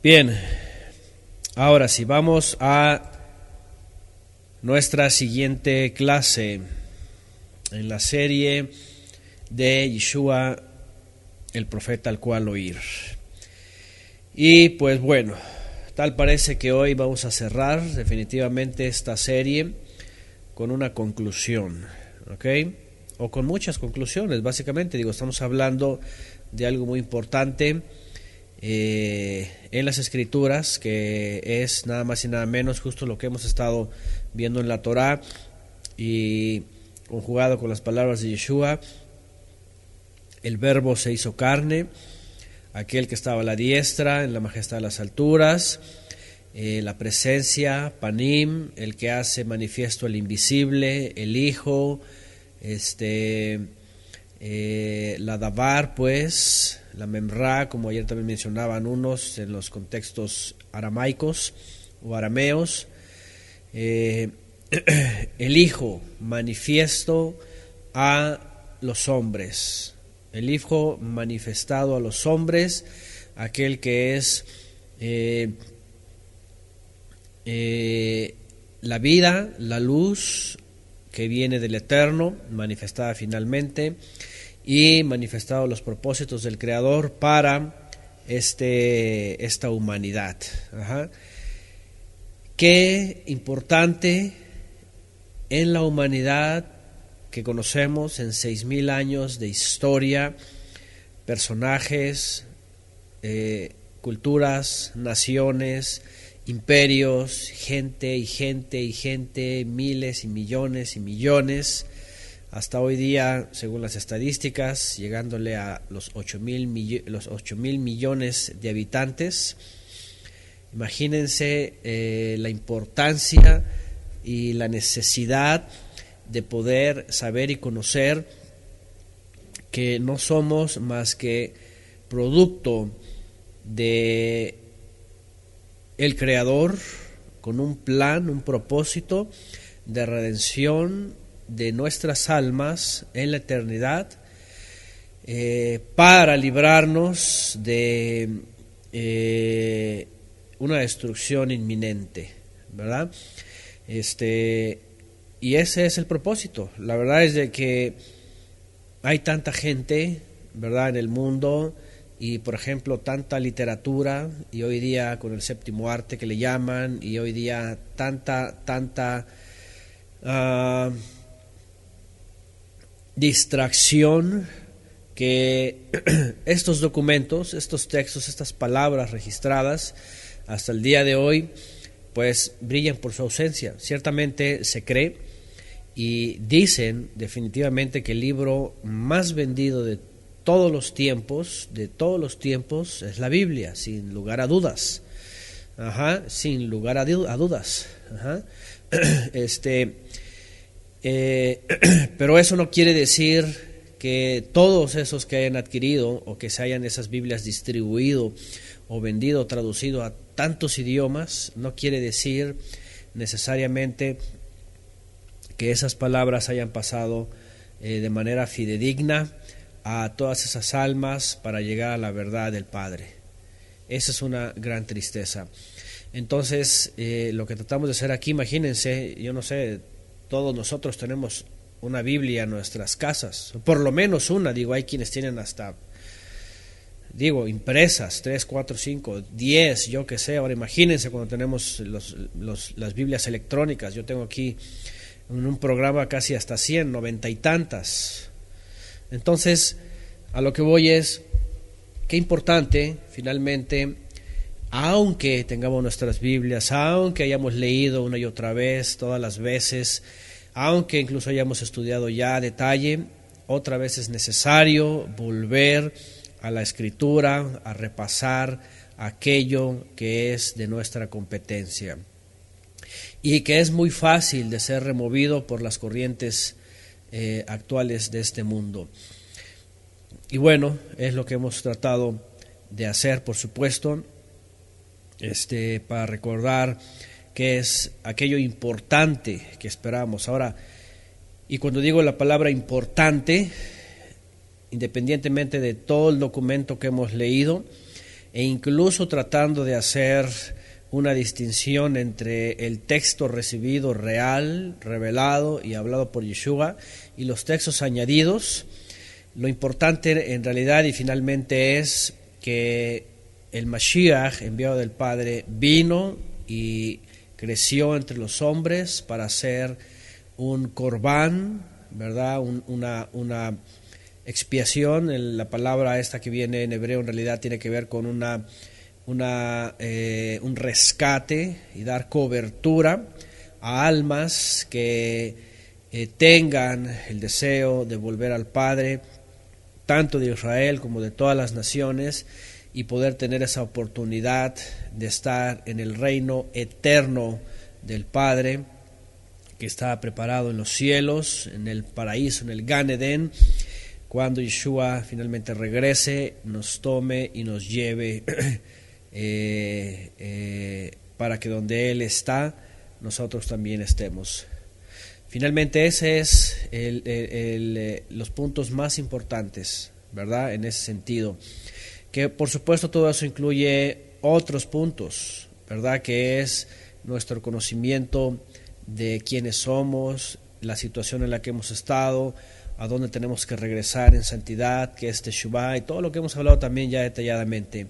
Bien, ahora sí, vamos a nuestra siguiente clase en la serie de Yeshua, el profeta al cual oír. Y pues bueno, tal parece que hoy vamos a cerrar definitivamente esta serie con una conclusión, ¿ok? O con muchas conclusiones, básicamente. Estamos hablando de algo muy importante en las Escrituras, que es nada más y nada menos justo lo que hemos estado viendo en la Torá y conjugado con las palabras de Yeshua. El Verbo se hizo carne, aquel que estaba a la diestra, en la majestad de las alturas, la presencia, Panim, el que hace manifiesto el invisible, el Hijo, la Davar, pues, la Memra, como ayer también mencionaban unos en los contextos aramaicos o arameos, el Hijo manifiesto a los hombres, el Hijo manifestado a los hombres, aquel que es la vida, la luz que viene del Eterno, manifestada finalmente, y manifestado los propósitos del Creador para esta humanidad. Qué importante en la humanidad que conocemos en 6,000 años de historia, personajes, culturas, naciones, imperios, gente y gente y gente, miles y millones, hasta hoy día, según las estadísticas, llegándole a los 8,000 millones de habitantes. Imagínense la importancia y la necesidad de poder saber y conocer que no somos más que producto de el Creador, con un plan, un propósito de redención de nuestras almas en la eternidad, para librarnos de una destrucción inminente, ¿verdad? Y ese es el propósito. La verdad es de que hay tanta gente, ¿verdad?, en el mundo, y por ejemplo tanta literatura, y hoy día con el séptimo arte que le llaman, y hoy día tanta distracción, que estos documentos, estos textos, estas palabras registradas hasta el día de hoy, pues brillan por su ausencia. Ciertamente se cree y dicen definitivamente que el libro más vendido de todos los tiempos es la Biblia, sin lugar a dudas. Sin lugar a dudas. Pero eso no quiere decir que todos esos que hayan adquirido o que se hayan esas Biblias distribuido o vendido o traducido a tantos idiomas, no quiere decir necesariamente que esas palabras hayan pasado de manera fidedigna a todas esas almas para llegar a la verdad del Padre. Esa es una gran tristeza. Entonces, lo que tratamos de hacer aquí, imagínense, yo no sé, todos nosotros tenemos una Biblia en nuestras casas, por lo menos una, hay quienes tienen hasta, impresas, 3, 4, 5, 10, yo que sé. Ahora imagínense cuando tenemos las Biblias electrónicas. Yo tengo aquí en un programa casi hasta 100, 90 y tantas. Entonces, a lo que voy es, qué importante, finalmente, aunque tengamos nuestras Biblias, aunque hayamos leído una y otra vez, todas las veces, aunque incluso hayamos estudiado ya a detalle, otra vez es necesario volver a la Escritura, a repasar aquello que es de nuestra competencia y que es muy fácil de ser removido por las corrientes actuales de este mundo. Y bueno, es lo que hemos tratado de hacer, por supuesto, para recordar que es aquello importante que esperamos. Ahora, y cuando digo la palabra importante, independientemente de todo el documento que hemos leído, e incluso tratando de hacer una distinción entre el texto recibido real, revelado y hablado por Yeshua, y los textos añadidos. Lo importante en realidad y finalmente es que el Mashiach, enviado del Padre, vino y creció entre los hombres para ser un corbán, ¿verdad? Una expiación. La palabra esta que viene en hebreo en realidad tiene que ver con un rescate y dar cobertura a almas que tengan el deseo de volver al Padre, tanto de Israel como de todas las naciones, y poder tener esa oportunidad de estar en el reino eterno del Padre, que está preparado en los cielos, en el paraíso, en el Gan Edén, cuando Yeshua finalmente regrese, nos tome y nos lleve para que donde Él está, nosotros también estemos. Finalmente ese es los puntos más importantes, ¿verdad? En ese sentido. Que por supuesto todo eso incluye otros puntos, ¿verdad? Que es nuestro conocimiento de quiénes somos, la situación en la que hemos estado, a dónde tenemos que regresar en santidad, que es Teshuvah, y todo lo que hemos hablado también ya detalladamente.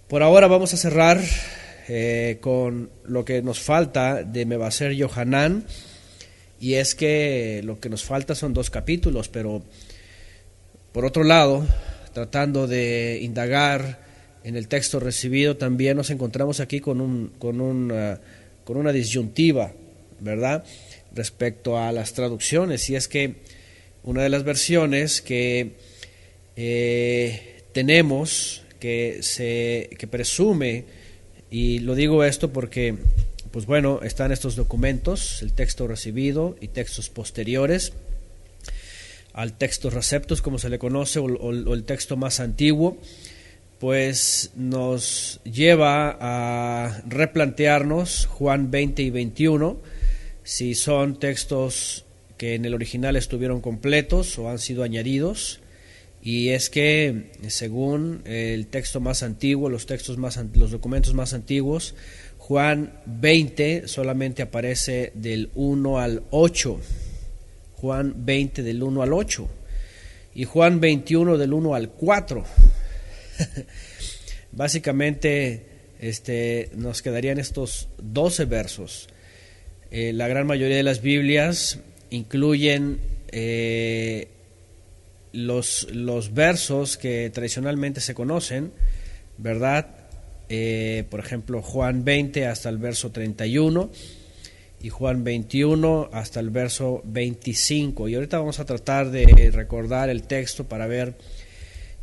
Por ahora vamos a cerrar con lo que nos falta de Mevaser Yohanan, y es que lo que nos falta son 2 capítulos, pero por otro lado, tratando de indagar en el texto recibido, también nos encontramos aquí con una disyuntiva, ¿verdad?, respecto a las traducciones. Y es que una de las versiones que tenemos, que presume, y lo digo esto porque, pues bueno, están estos documentos, el texto recibido y textos posteriores al texto receptus, como se le conoce, o el texto más antiguo, pues nos lleva a replantearnos Juan 20 y 21, si son textos que en el original estuvieron completos o han sido añadidos. Y es que según el texto más antiguo, los documentos más antiguos, Juan 20 solamente aparece del 1 al 8. Juan 20 del 1 al 8 y Juan 21 del 1 al 4. Básicamente nos quedarían estos 12 versos. La gran mayoría de las Biblias incluyen los versos que tradicionalmente se conocen, ¿verdad? Por ejemplo, Juan 20 hasta el verso 31 y Juan 21 hasta el verso 25. Y ahorita vamos a tratar de recordar el texto para ver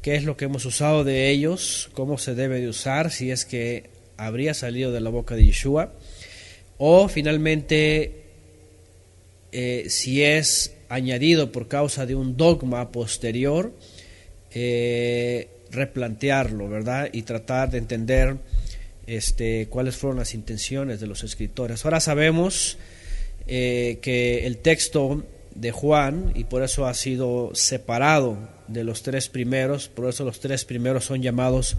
qué es lo que hemos usado de ellos, cómo se debe de usar, si es que habría salido de la boca de Yeshua, o finalmente si es añadido por causa de un dogma posterior, replantearlo, ¿verdad? Y tratar de entender cuáles fueron las intenciones de los escritores. Ahora sabemos que el texto de Juan, y por eso ha sido separado de los 3 primeros, por eso los 3 primeros son llamados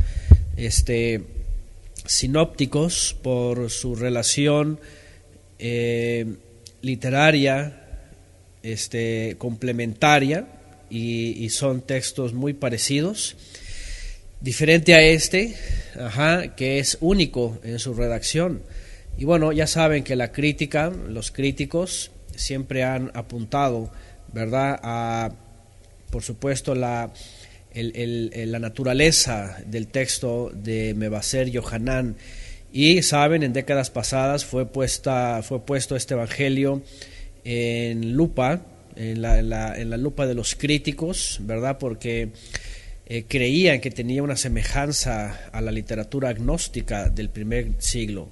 sinópticos, por su relación literaria complementaria, y son textos muy parecidos, diferente a que es único en su redacción. Y bueno, ya saben que los críticos siempre han apuntado, ¿verdad?, a, por supuesto, la naturaleza del texto de Mevaser Yohanan. Y saben, en décadas pasadas fue puesto este evangelio en lupa, en la lupa de los críticos, ¿verdad?, porque creían que tenía una semejanza a la literatura gnóstica del primer siglo,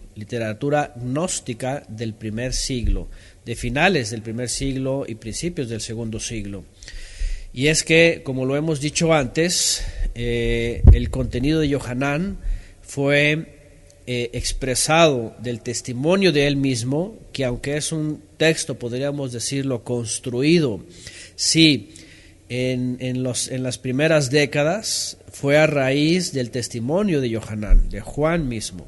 de finales del primer siglo y principios del segundo siglo. Y es que, como lo hemos dicho antes, el contenido de Yohanan fue expresado del testimonio de él mismo, que aunque es un texto, podríamos decirlo, construido, sí, en las primeras décadas fue a raíz del testimonio de Yohanan, de Juan mismo.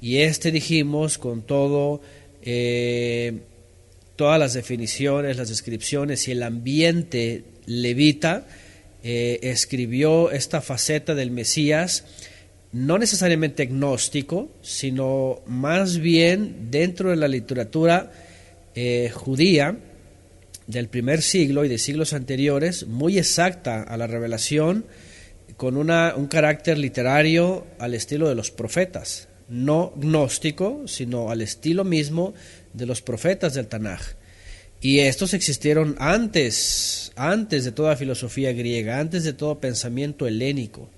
Y dijimos, con todo, todas las definiciones, las descripciones y el ambiente levita, escribió esta faceta del Mesías, no necesariamente gnóstico, sino más bien dentro de la literatura judía del primer siglo y de siglos anteriores, muy exacta a la revelación, con un carácter literario al estilo de los profetas, no gnóstico, sino al estilo mismo de los profetas del Tanaj. Y estos existieron antes de toda filosofía griega, antes de todo pensamiento helénico.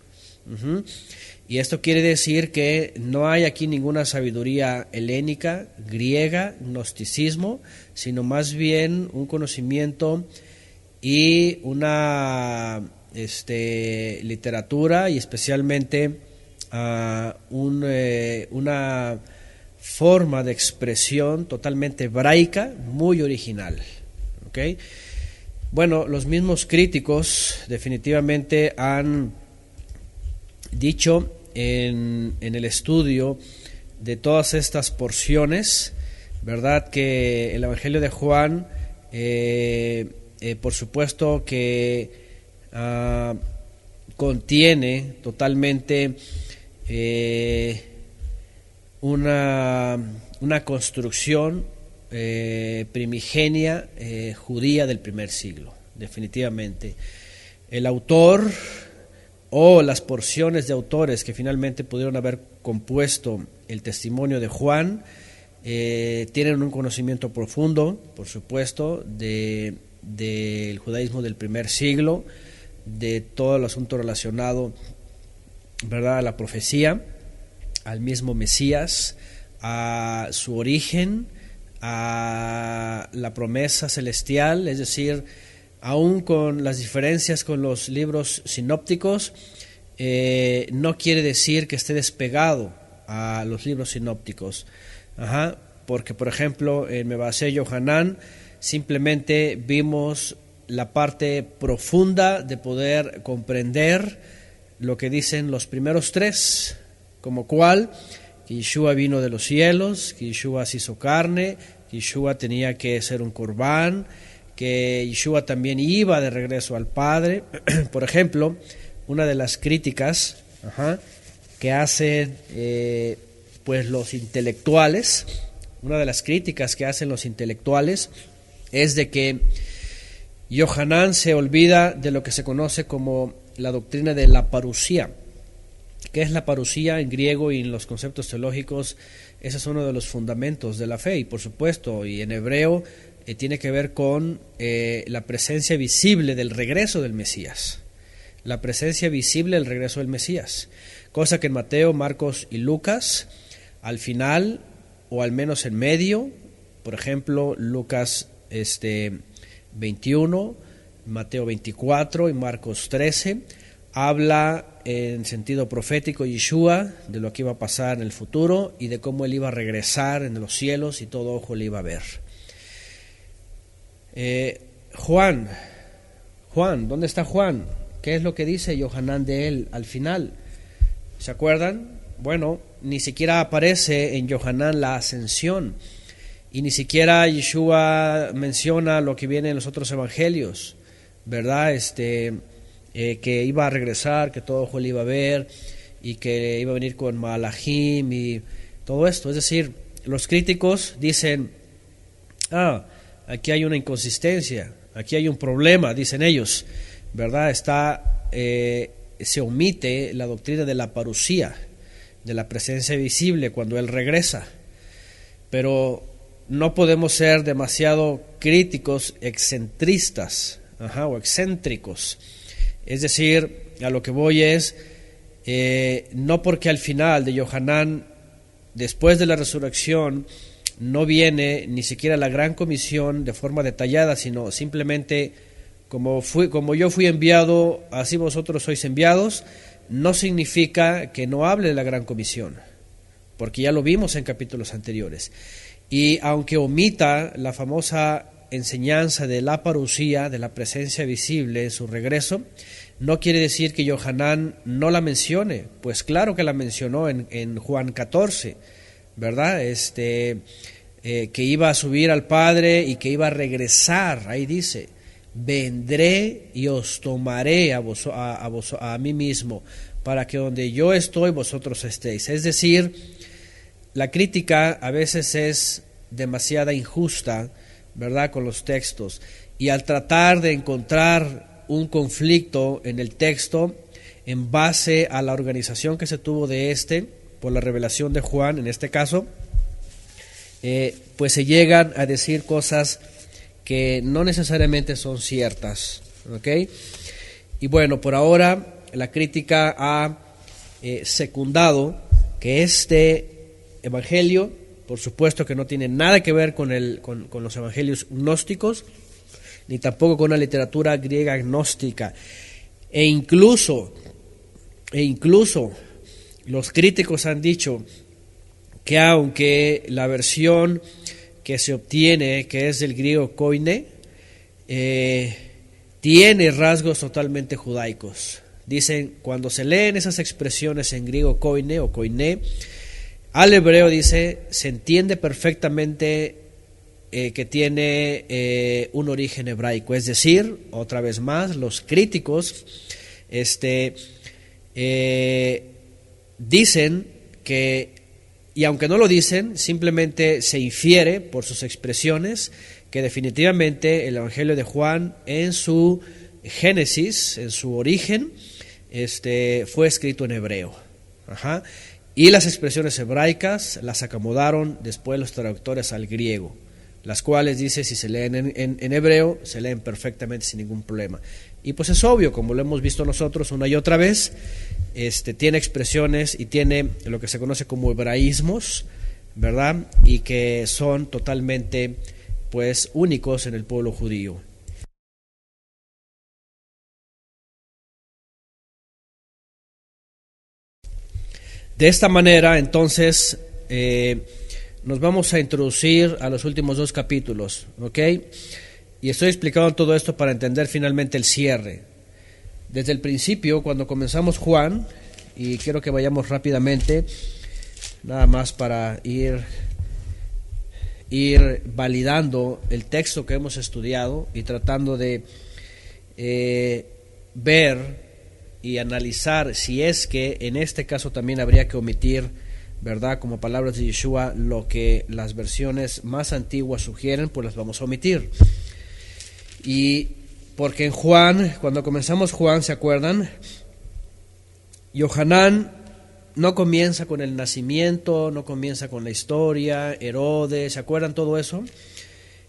Y esto quiere decir que no hay aquí ninguna sabiduría helénica, griega, gnosticismo, sino más bien un conocimiento y una literatura, y especialmente una forma de expresión totalmente hebraica, muy original. ¿Okay? Bueno, los mismos críticos definitivamente han dicho en el estudio de todas estas porciones, ¿verdad?, que el Evangelio de Juan, por supuesto que contiene totalmente una construcción primigenia judía del primer siglo, definitivamente. El autor o las porciones de autores que finalmente pudieron haber compuesto el testimonio de Juan tienen un conocimiento profundo, por supuesto, del judaísmo del primer siglo, de todo el asunto relacionado, ¿verdad?, a la profecía, al mismo Mesías, a su origen, a la promesa celestial, es decir, aún con las diferencias con los libros sinópticos, no quiere decir que esté despegado a los libros sinópticos. Porque, por ejemplo, en Mebasé Yohanan simplemente vimos la parte profunda de poder comprender lo que dicen los primeros tres, como cual que Yeshua vino de los cielos, que Yeshua se hizo carne, que Yeshua tenía que ser un corbán, que Yeshua también iba de regreso al Padre. Por ejemplo, una de las críticas que hacen pues los intelectuales, es de que Yohanan se olvida de lo que se conoce como la doctrina de la parusía. ¿Qué es la parusía en griego y en los conceptos teológicos? Ese es uno de los fundamentos de la fe, y por supuesto, y en hebreo tiene que ver con la presencia visible del regreso del Mesías. La presencia visible del regreso del Mesías. Cosa que en Mateo, Marcos y Lucas, al final, o al menos en medio, por ejemplo, Lucas 21, Mateo 24 y Marcos 13, habla en sentido profético Yeshua de lo que iba a pasar en el futuro y de cómo él iba a regresar en los cielos y todo ojo le iba a ver. Juan, ¿dónde está Juan? ¿Qué es lo que dice Yohanan de él al final? ¿Se acuerdan? Bueno, ni siquiera aparece en Yohanan la ascensión, y ni siquiera Yeshua menciona lo que viene en los otros evangelios, ¿verdad? Que iba a regresar, que todo ojo le iba a ver, y que iba a venir con Malahim y todo esto. Es decir, los críticos dicen, aquí hay una inconsistencia, aquí hay un problema, dicen ellos, ¿verdad? Se omite la doctrina de la parusía, de la presencia visible cuando él regresa. Pero no podemos ser demasiado críticos, excentristas, o excéntricos. Es decir, a lo que voy es, no porque al final de Yohanan, después de la resurrección, no viene ni siquiera la gran comisión de forma detallada, sino simplemente como yo fui enviado, así vosotros sois enviados, no significa que no hable de la gran comisión, porque ya lo vimos en capítulos anteriores. Y aunque omita la famosa enseñanza de la parucía, de la presencia visible en su regreso, no quiere decir que Yohanan no la mencione, pues claro que la mencionó en Juan 14, ¿verdad? Que iba a subir al Padre y que iba a regresar, ahí dice, vendré y os tomaré a mí mismo, para que donde yo estoy vosotros estéis. Es decir, la crítica a veces es demasiada injusta, ¿verdad?, con los textos, y al tratar de encontrar un conflicto en el texto en base a la organización que se tuvo de por la revelación de Juan, en este caso, pues se llegan a decir cosas que no necesariamente son ciertas, ¿ok? Y bueno, por ahora la crítica ha secundado que este evangelio, por supuesto que no tiene nada que ver con los evangelios gnósticos, ni tampoco con la literatura griega gnóstica, e incluso los críticos han dicho que aunque la versión que se obtiene, que es del griego koine, tiene rasgos totalmente judaicos. Dicen, cuando se leen esas expresiones en griego koine o koiné, al hebreo, dice, se entiende perfectamente que tiene un origen hebraico. Es decir, otra vez más, los críticos dicen que, y aunque no lo dicen, simplemente se infiere por sus expresiones que definitivamente el Evangelio de Juan en su génesis, en su origen, fue escrito en hebreo. Ajá. Y las expresiones hebraicas las acomodaron después los traductores al griego, las cuales, dice, si se leen en hebreo, se leen perfectamente sin ningún problema. Y pues es obvio, como lo hemos visto nosotros una y otra vez, tiene expresiones y tiene lo que se conoce como hebraísmos, ¿verdad? Y que son totalmente, pues, únicos en el pueblo judío. De esta manera, entonces, nos vamos a introducir a los últimos 2 capítulos, ¿ok? Y estoy explicando todo esto para entender finalmente el cierre. Desde el principio, cuando comenzamos Juan, y quiero que vayamos rápidamente, nada más para ir validando el texto que hemos estudiado y tratando de ver y analizar si es que en este caso también habría que omitir, ¿verdad?, como palabras de Yeshua, lo que las versiones más antiguas sugieren, pues las vamos a omitir. Y porque en Juan, cuando comenzamos Juan, ¿se acuerdan? Yohanan no comienza con el nacimiento, no comienza con la historia, Herodes, ¿se acuerdan todo eso?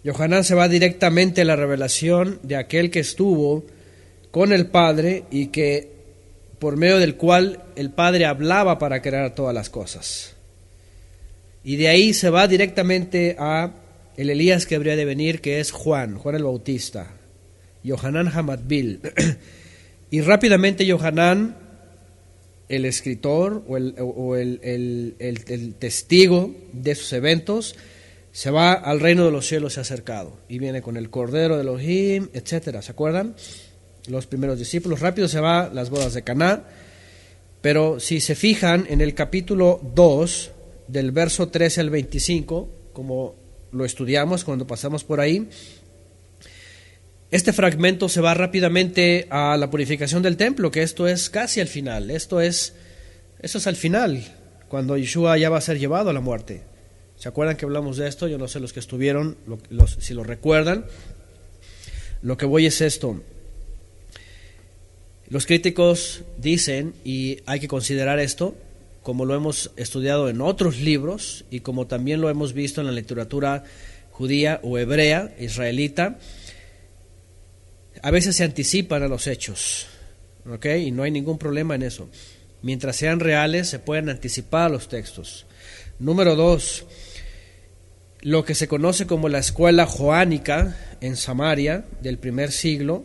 Yohanan se va directamente a la revelación de aquel que estuvo con el Padre y que por medio del cual el Padre hablaba para crear todas las cosas. Y de ahí se va directamente a el Elías que habría de venir, que es Juan el Bautista, Yohanan Hamatbil. Y rápidamente Yohanan, el escritor o el testigo de sus eventos, se va al reino de los cielos, se ha acercado, y viene con el Cordero de Elohim, etcétera. ¿Se acuerdan? Los primeros discípulos, rápido se va las bodas de Caná, pero si se fijan en el capítulo 2, del verso 13 al 25, como lo estudiamos cuando pasamos por ahí, este fragmento se va rápidamente a la purificación del templo, que esto es casi al final, eso es al final, cuando Yeshua ya va a ser llevado a la muerte. ¿Se acuerdan que hablamos de esto? Yo no sé los que estuvieron, si lo recuerdan. Lo que voy es esto. Los críticos dicen, y hay que considerar esto, como lo hemos estudiado en otros libros y como también lo hemos visto en la literatura judía o hebrea, israelita, a veces se anticipan a los hechos, ¿ok? Y no hay ningún problema en eso. Mientras sean reales, se pueden anticipar a los textos. Número 2, lo que se conoce como la escuela joánica en Samaria del primer siglo,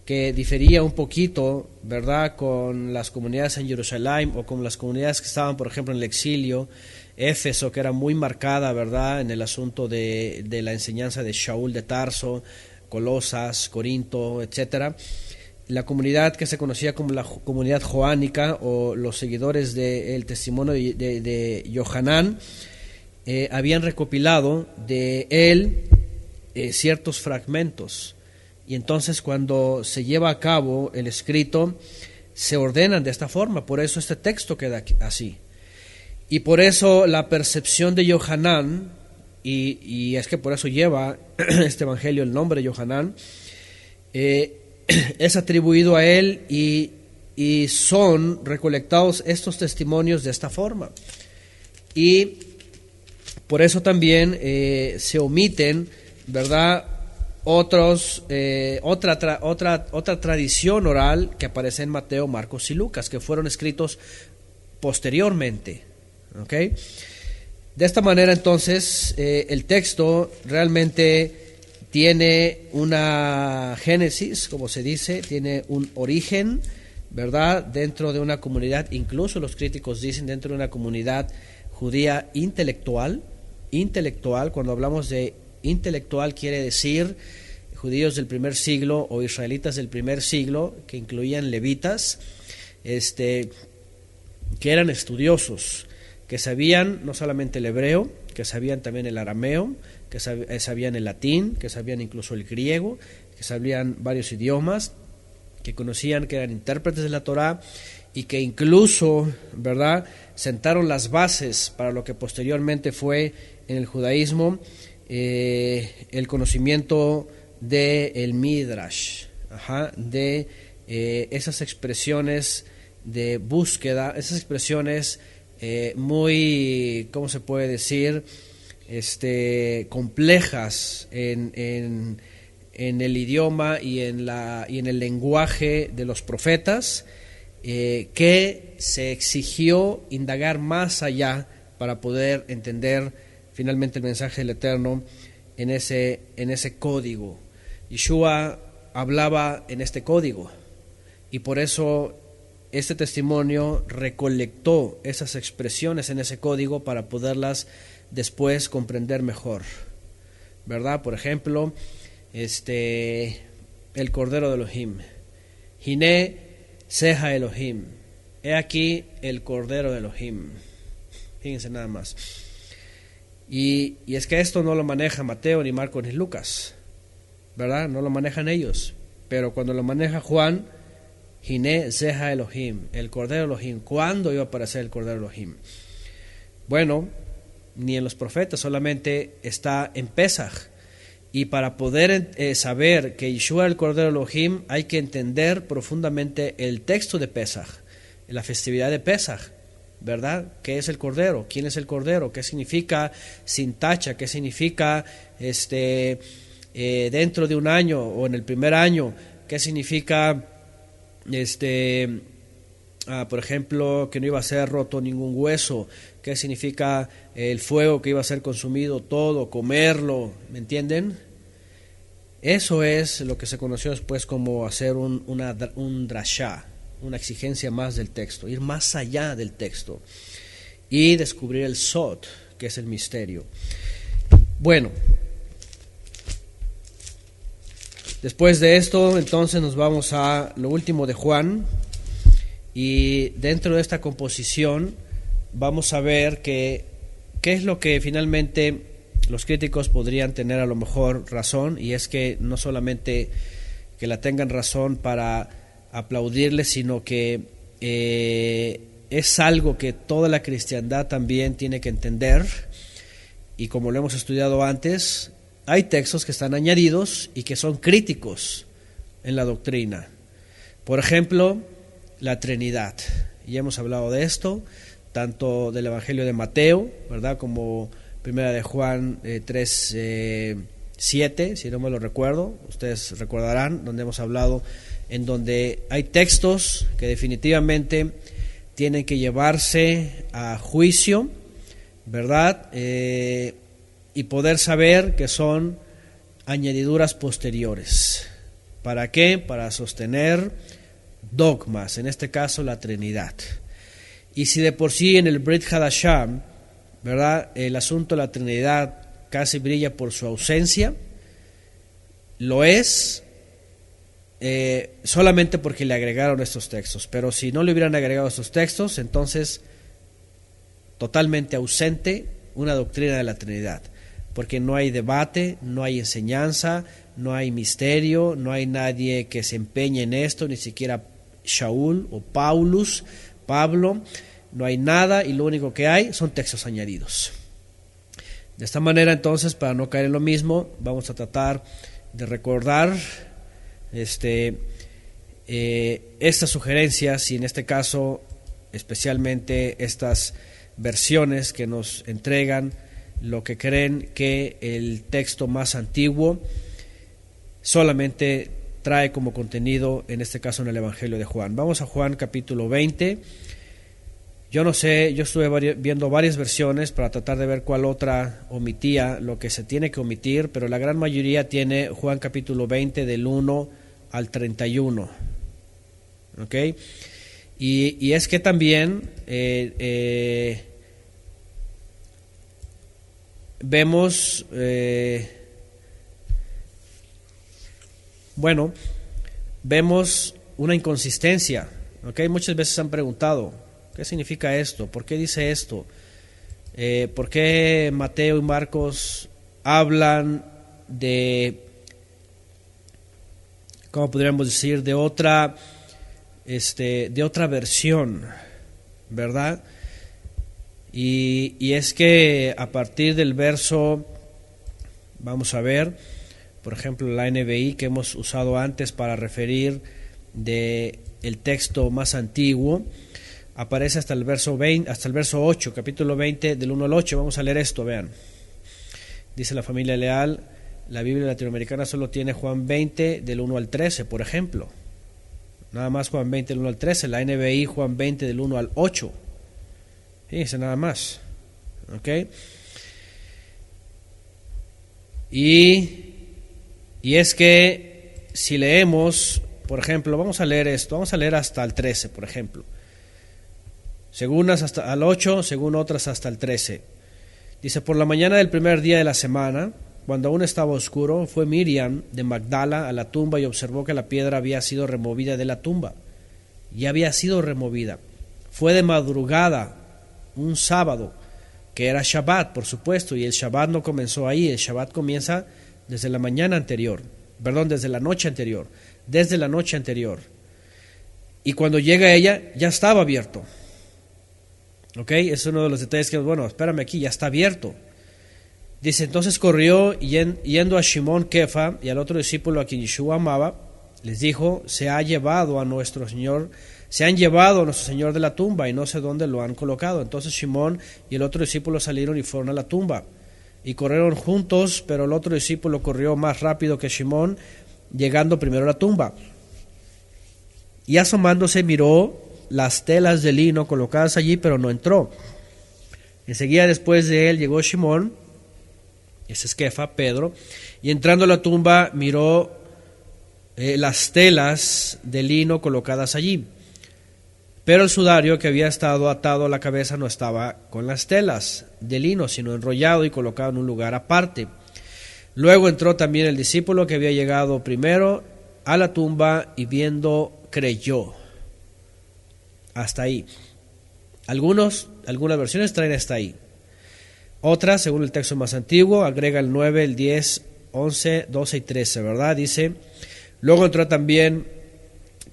que difería un poquito, ¿verdad?, con las comunidades en Jerusalén o con las comunidades que estaban, por ejemplo, en el exilio. Éfeso, que era muy marcada, ¿verdad?, en el asunto de la enseñanza de Shaul de Tarso, Colosas, Corinto, etcétera. La comunidad que se conocía como la comunidad joánica o los seguidores del testimonio de Yohanan habían recopilado de él ciertos fragmentos, y entonces cuando se lleva a cabo el escrito se ordenan de esta forma. Por eso este texto queda así, y por eso la percepción de Yohanan, y es que por eso lleva este evangelio el nombre de Yohanan, es atribuido a él, y son recolectados estos testimonios de esta forma, y por eso también se omiten, ¿verdad?, otra tradición oral que aparece en Mateo, Marcos y Lucas, que fueron escritos posteriormente. ¿Okay? De esta manera, entonces, el texto realmente tiene una génesis, como se dice, tiene un origen, ¿verdad?, dentro de una comunidad, incluso los críticos dicen dentro de una comunidad judía intelectual. Cuando hablamos de intelectual quiere decir judíos del primer siglo o israelitas del primer siglo, que incluían levitas, que eran estudiosos, que sabían no solamente el hebreo, que sabían también el arameo, que sabían el latín, que sabían incluso el griego, que sabían varios idiomas, que conocían, que eran intérpretes de la Torá, y que incluso, ¿verdad?, sentaron las bases para lo que posteriormente fue en el judaísmo el conocimiento del Midrash, de esas expresiones de búsqueda, esas expresiones muy, ¿cómo se puede decir?, complejas en el idioma y en el lenguaje de los profetas, que se exigió indagar más allá para poder entender finalmente el mensaje del Eterno en ese código. Yeshua hablaba en este código, y por eso este testimonio recolectó esas expresiones en ese código para poderlas después comprender mejor, ¿verdad? Por ejemplo, el Cordero de Elohim, Hiné Seja Elohim, he aquí el Cordero de Elohim. Fíjense nada más. Y es que esto no lo maneja Mateo, ni Marcos, ni Lucas, ¿verdad? No lo manejan ellos, pero cuando lo maneja Juan, Hiné Seja Elohim, el Cordero de Elohim. ¿Cuándo iba a aparecer el Cordero de Elohim? Bueno, ni en los profetas, solamente está en Pesaj. Y para poder saber que Yeshua es el Cordero de Elohim, hay que entender profundamente el texto de Pesaj, la festividad de Pesaj, ¿verdad? ¿Qué es el Cordero? ¿Quién es el Cordero? ¿Qué significa sin tacha? ¿Qué significa dentro de un año o en el primer año? ¿Qué significa, por ejemplo, que no iba a ser roto ningún hueso? ¿Qué significa el fuego que iba a ser consumido todo, comerlo? ¿Me entienden? Eso es lo que se conoció después como hacer un drashá, una exigencia más del texto, ir más allá del texto y descubrir el sod, que es el misterio. Bueno, después de esto, entonces nos vamos a lo último de Juan, y dentro de esta composición vamos a ver qué es lo que finalmente los críticos podrían tener a lo mejor razón, y es que no solamente que la tengan razón para aplaudirle, sino que es algo que toda la cristiandad también tiene que entender. Y como lo hemos estudiado antes, hay textos que están añadidos y que son críticos en la doctrina. Por ejemplo, la Trinidad. Ya hemos hablado de esto, tanto del Evangelio de Mateo, ¿verdad?, como Primera de Juan 3:7, si no me lo recuerdo, ustedes recordarán, donde hemos hablado, en donde hay textos que definitivamente tienen que llevarse a juicio, ¿verdad?, y poder saber que son añadiduras posteriores ¿Para qué? Para sostener dogmas, en este caso la Trinidad. Y si de por sí en el Brit Hadashah, ¿verdad?, el asunto de la Trinidad casi brilla por su ausencia, lo es solamente porque le agregaron estos textos. Pero si no le hubieran agregado estos textos, entonces totalmente ausente una doctrina de la Trinidad, porque no hay debate, no hay enseñanza, no hay misterio, no hay nadie que se empeñe en esto, ni siquiera Shaul o Pablo, no hay nada, y lo único que hay son textos añadidos. De esta manera, entonces, para no caer en lo mismo, vamos a tratar de recordar estas sugerencias, y en este caso especialmente estas versiones que nos entregan lo que creen que el texto más antiguo solamente trae como contenido, en este caso en el Evangelio de Juan. Vamos a Juan capítulo 20. Yo no sé, yo estuve viendo varias versiones para tratar de ver cuál otra omitía lo que se tiene que omitir, pero la gran mayoría tiene Juan capítulo 20 del 1 al 31. ¿Ok? Y es que también vemos, vemos una inconsistencia. ¿Ok? Muchas veces han preguntado, ¿qué significa esto? ¿Por qué dice esto? ¿Por qué Mateo y Marcos hablan de, ¿cómo podríamos decir?, de otra versión, ¿verdad? Y es que a partir del verso, vamos a ver, por ejemplo, la NBI que hemos usado antes para referir de el texto más antiguo, aparece hasta el verso 20, hasta el verso 8, capítulo 20 del 1 al 8. Vamos a leer esto, vean. Dice la familia Leal, la Biblia latinoamericana solo tiene Juan 20 del 1 al 13, por ejemplo. Nada más Juan 20 del 1 al 13, la NBI Juan 20 del 1 al 8. Fíjense nada más. ¿Ok? Y es que si leemos, por ejemplo, vamos a leer esto, vamos a leer hasta el 13, por ejemplo. Según unas hasta el 8, según otras hasta el 13. Dice, por la mañana del primer día de la semana, cuando aún estaba oscuro, fue Miriam de Magdala a la tumba y observó que la piedra había sido removida de la tumba. Ya había sido removida. Fue de madrugada, un sábado, que era Shabbat, por supuesto, y el Shabbat no comenzó ahí, el Shabbat comienza desde la mañana anterior, desde la noche anterior, Y cuando llega ella, ya estaba abierto. ¿Ok? Es uno de los detalles que, bueno, espérame aquí, ya está abierto. Dice, entonces corrió yendo a Shimón Kefa y al otro discípulo a quien Yeshua amaba, les dijo, se han llevado a nuestro Señor de la tumba y no sé dónde lo han colocado. Entonces Shimón y el otro discípulo salieron y fueron a la tumba y corrieron juntos, pero el otro discípulo corrió más rápido que Shimón, llegando primero a la tumba. Y asomándose miró las telas de lino colocadas allí, pero no entró. Enseguida después de él llegó Shimón, ese es Kefa, Pedro, y entrando a la tumba miró las telas de lino colocadas allí. Pero el sudario que había estado atado a la cabeza no estaba con las telas de lino, sino enrollado y colocado en un lugar aparte. Luego entró también el discípulo que había llegado primero a la tumba y viendo creyó. Hasta ahí. Algunas versiones traen hasta ahí. Otras, según el texto más antiguo, agrega el 9, el 10, 11, 12 y 13, ¿verdad? Dice, luego entró también,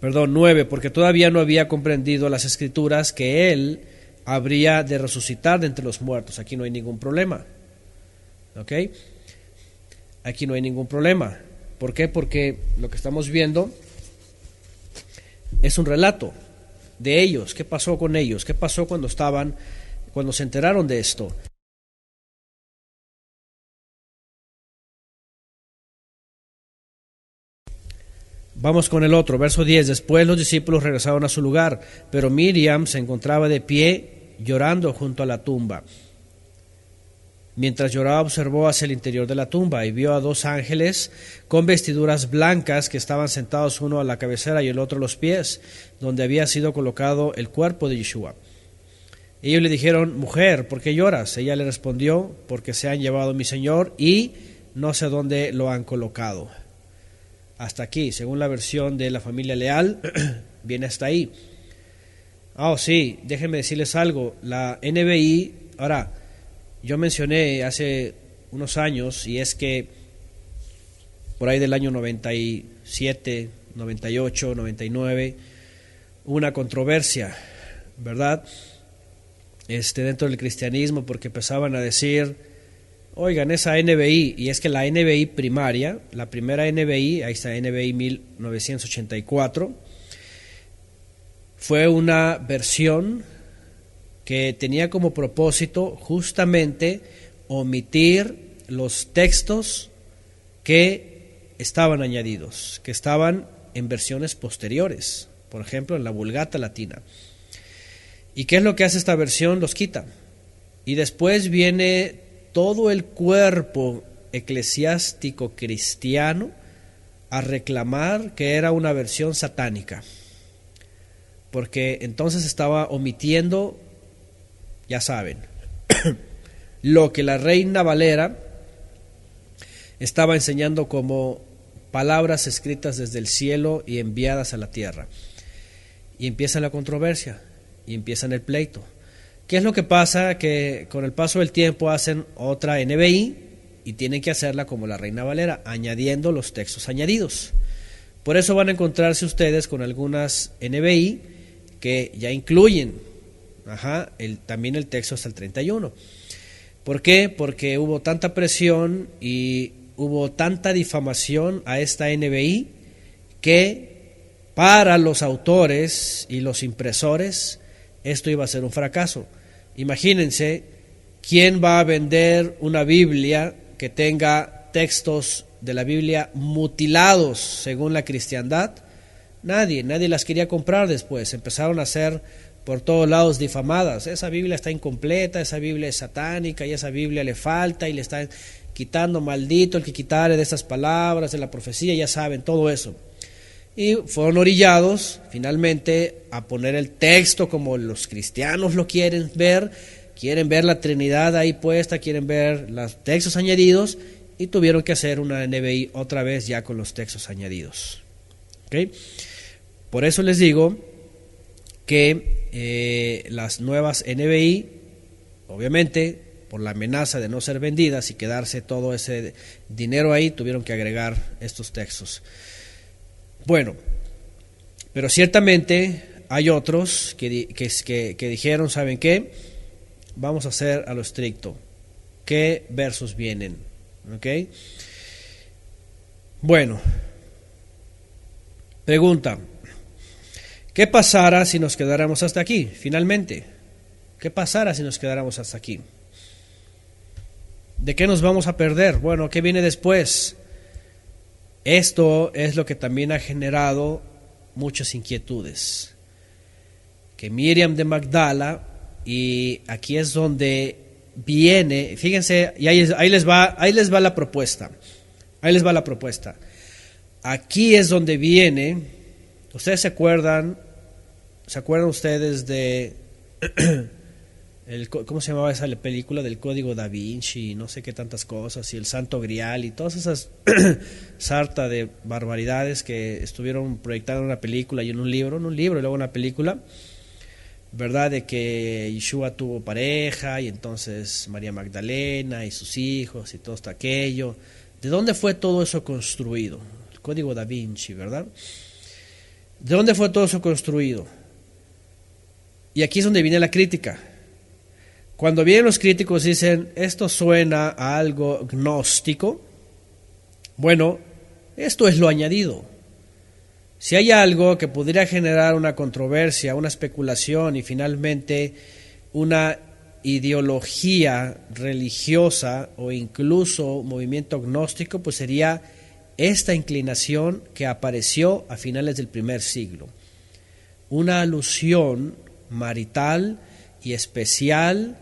9, porque todavía no había comprendido las Escrituras que él habría de resucitar de entre los muertos. Aquí no hay ningún problema. ¿Ok? Aquí no hay ningún problema. ¿Por qué? Porque lo que estamos viendo es un relato de ellos. ¿Qué pasó con ellos? ¿Qué pasó cuando se enteraron de esto? Vamos con el otro, verso 10. Después los discípulos regresaron a su lugar, pero Miriam se encontraba de pie llorando junto a la tumba. Mientras lloraba, observó hacia el interior de la tumba y vio a 2 ángeles con vestiduras blancas que estaban sentados, uno a la cabecera y el otro a los pies, donde había sido colocado el cuerpo de Yeshua. Ellos le dijeron: mujer, ¿por qué lloras? Ella le respondió: porque se han llevado a mi Señor y no sé dónde lo han colocado. Hasta aquí, según la versión de la familia Leal, viene hasta ahí. Sí, déjenme decirles algo. La NBI, ahora, yo mencioné hace unos años, y es que por ahí del año 97, 98, 99, hubo una controversia, ¿verdad? Dentro del cristianismo, porque empezaban a decir: oigan, esa NBI, y es que la NBI primaria, la primera NBI, ahí está, NBI 1984, fue una versión que tenía como propósito justamente omitir los textos que estaban añadidos, que estaban en versiones posteriores, por ejemplo en la Vulgata Latina. ¿Y qué es lo que hace esta versión? Los quita. Y después viene todo el cuerpo eclesiástico cristiano a reclamar que era una versión satánica, porque entonces estaba omitiendo, ya saben, lo que la Reina Valera estaba enseñando como palabras escritas desde el cielo y enviadas a la tierra. Y empieza la controversia, y empieza el pleito. ¿Qué es lo que pasa? Que con el paso del tiempo hacen otra NBI y tienen que hacerla como la Reina Valera, añadiendo los textos añadidos. Por eso van a encontrarse ustedes con algunas NBI que ya incluyen también el texto hasta el 31. ¿Por qué? Porque hubo tanta presión y hubo tanta difamación a esta NBI que para los autores y los impresores esto iba a ser un fracaso. Imagínense, ¿quién va a vender una Biblia que tenga textos de la Biblia mutilados según la cristiandad? Nadie las quería comprar después. Empezaron a ser por todos lados difamadas. Esa Biblia está incompleta, esa Biblia es satánica y esa Biblia le falta y le están quitando, maldito el que quitare de esas palabras, de la profecía, ya saben, todo eso. Y fueron orillados finalmente a poner el texto como los cristianos lo quieren ver la Trinidad ahí puesta, quieren ver los textos añadidos, y tuvieron que hacer una NBI otra vez ya con los textos añadidos. ¿Okay? Por eso les digo que las nuevas NBI, obviamente, por la amenaza de no ser vendidas y quedarse todo ese dinero ahí, tuvieron que agregar estos textos. Bueno, pero ciertamente hay otros que dijeron: ¿saben qué? Vamos a hacer a lo estricto. ¿Qué versos vienen? ¿Ok? Bueno, pregunta: ¿qué pasara si nos quedáramos hasta aquí? Finalmente, ¿qué pasara si nos quedáramos hasta aquí? ¿De qué nos vamos a perder? Bueno, ¿qué viene después? Esto es lo que también ha generado muchas inquietudes. Que Miriam de Magdala, y aquí es donde viene, fíjense, y ahí les va la propuesta. Ahí les va la propuesta. Aquí es donde viene. ¿Ustedes se acuerdan ustedes de ¿cómo se llamaba esa película del Código Da Vinci, no sé qué tantas cosas, y el Santo Grial y todas esas sarta de barbaridades que estuvieron proyectando en una película y en un libro y luego una película, ¿verdad? De que Yeshua tuvo pareja y entonces María Magdalena y sus hijos y todo esto aquello. ¿De dónde fue todo eso construido? El Código Da Vinci, ¿verdad? ¿De dónde fue todo eso construido? Y aquí es donde viene la crítica. Cuando vienen los críticos dicen: esto suena a algo gnóstico. Bueno, esto es lo añadido. Si hay algo que pudiera generar una controversia, una especulación y finalmente una ideología religiosa o incluso movimiento gnóstico, pues sería esta inclinación que apareció a finales del primer siglo. Una alusión marital y especial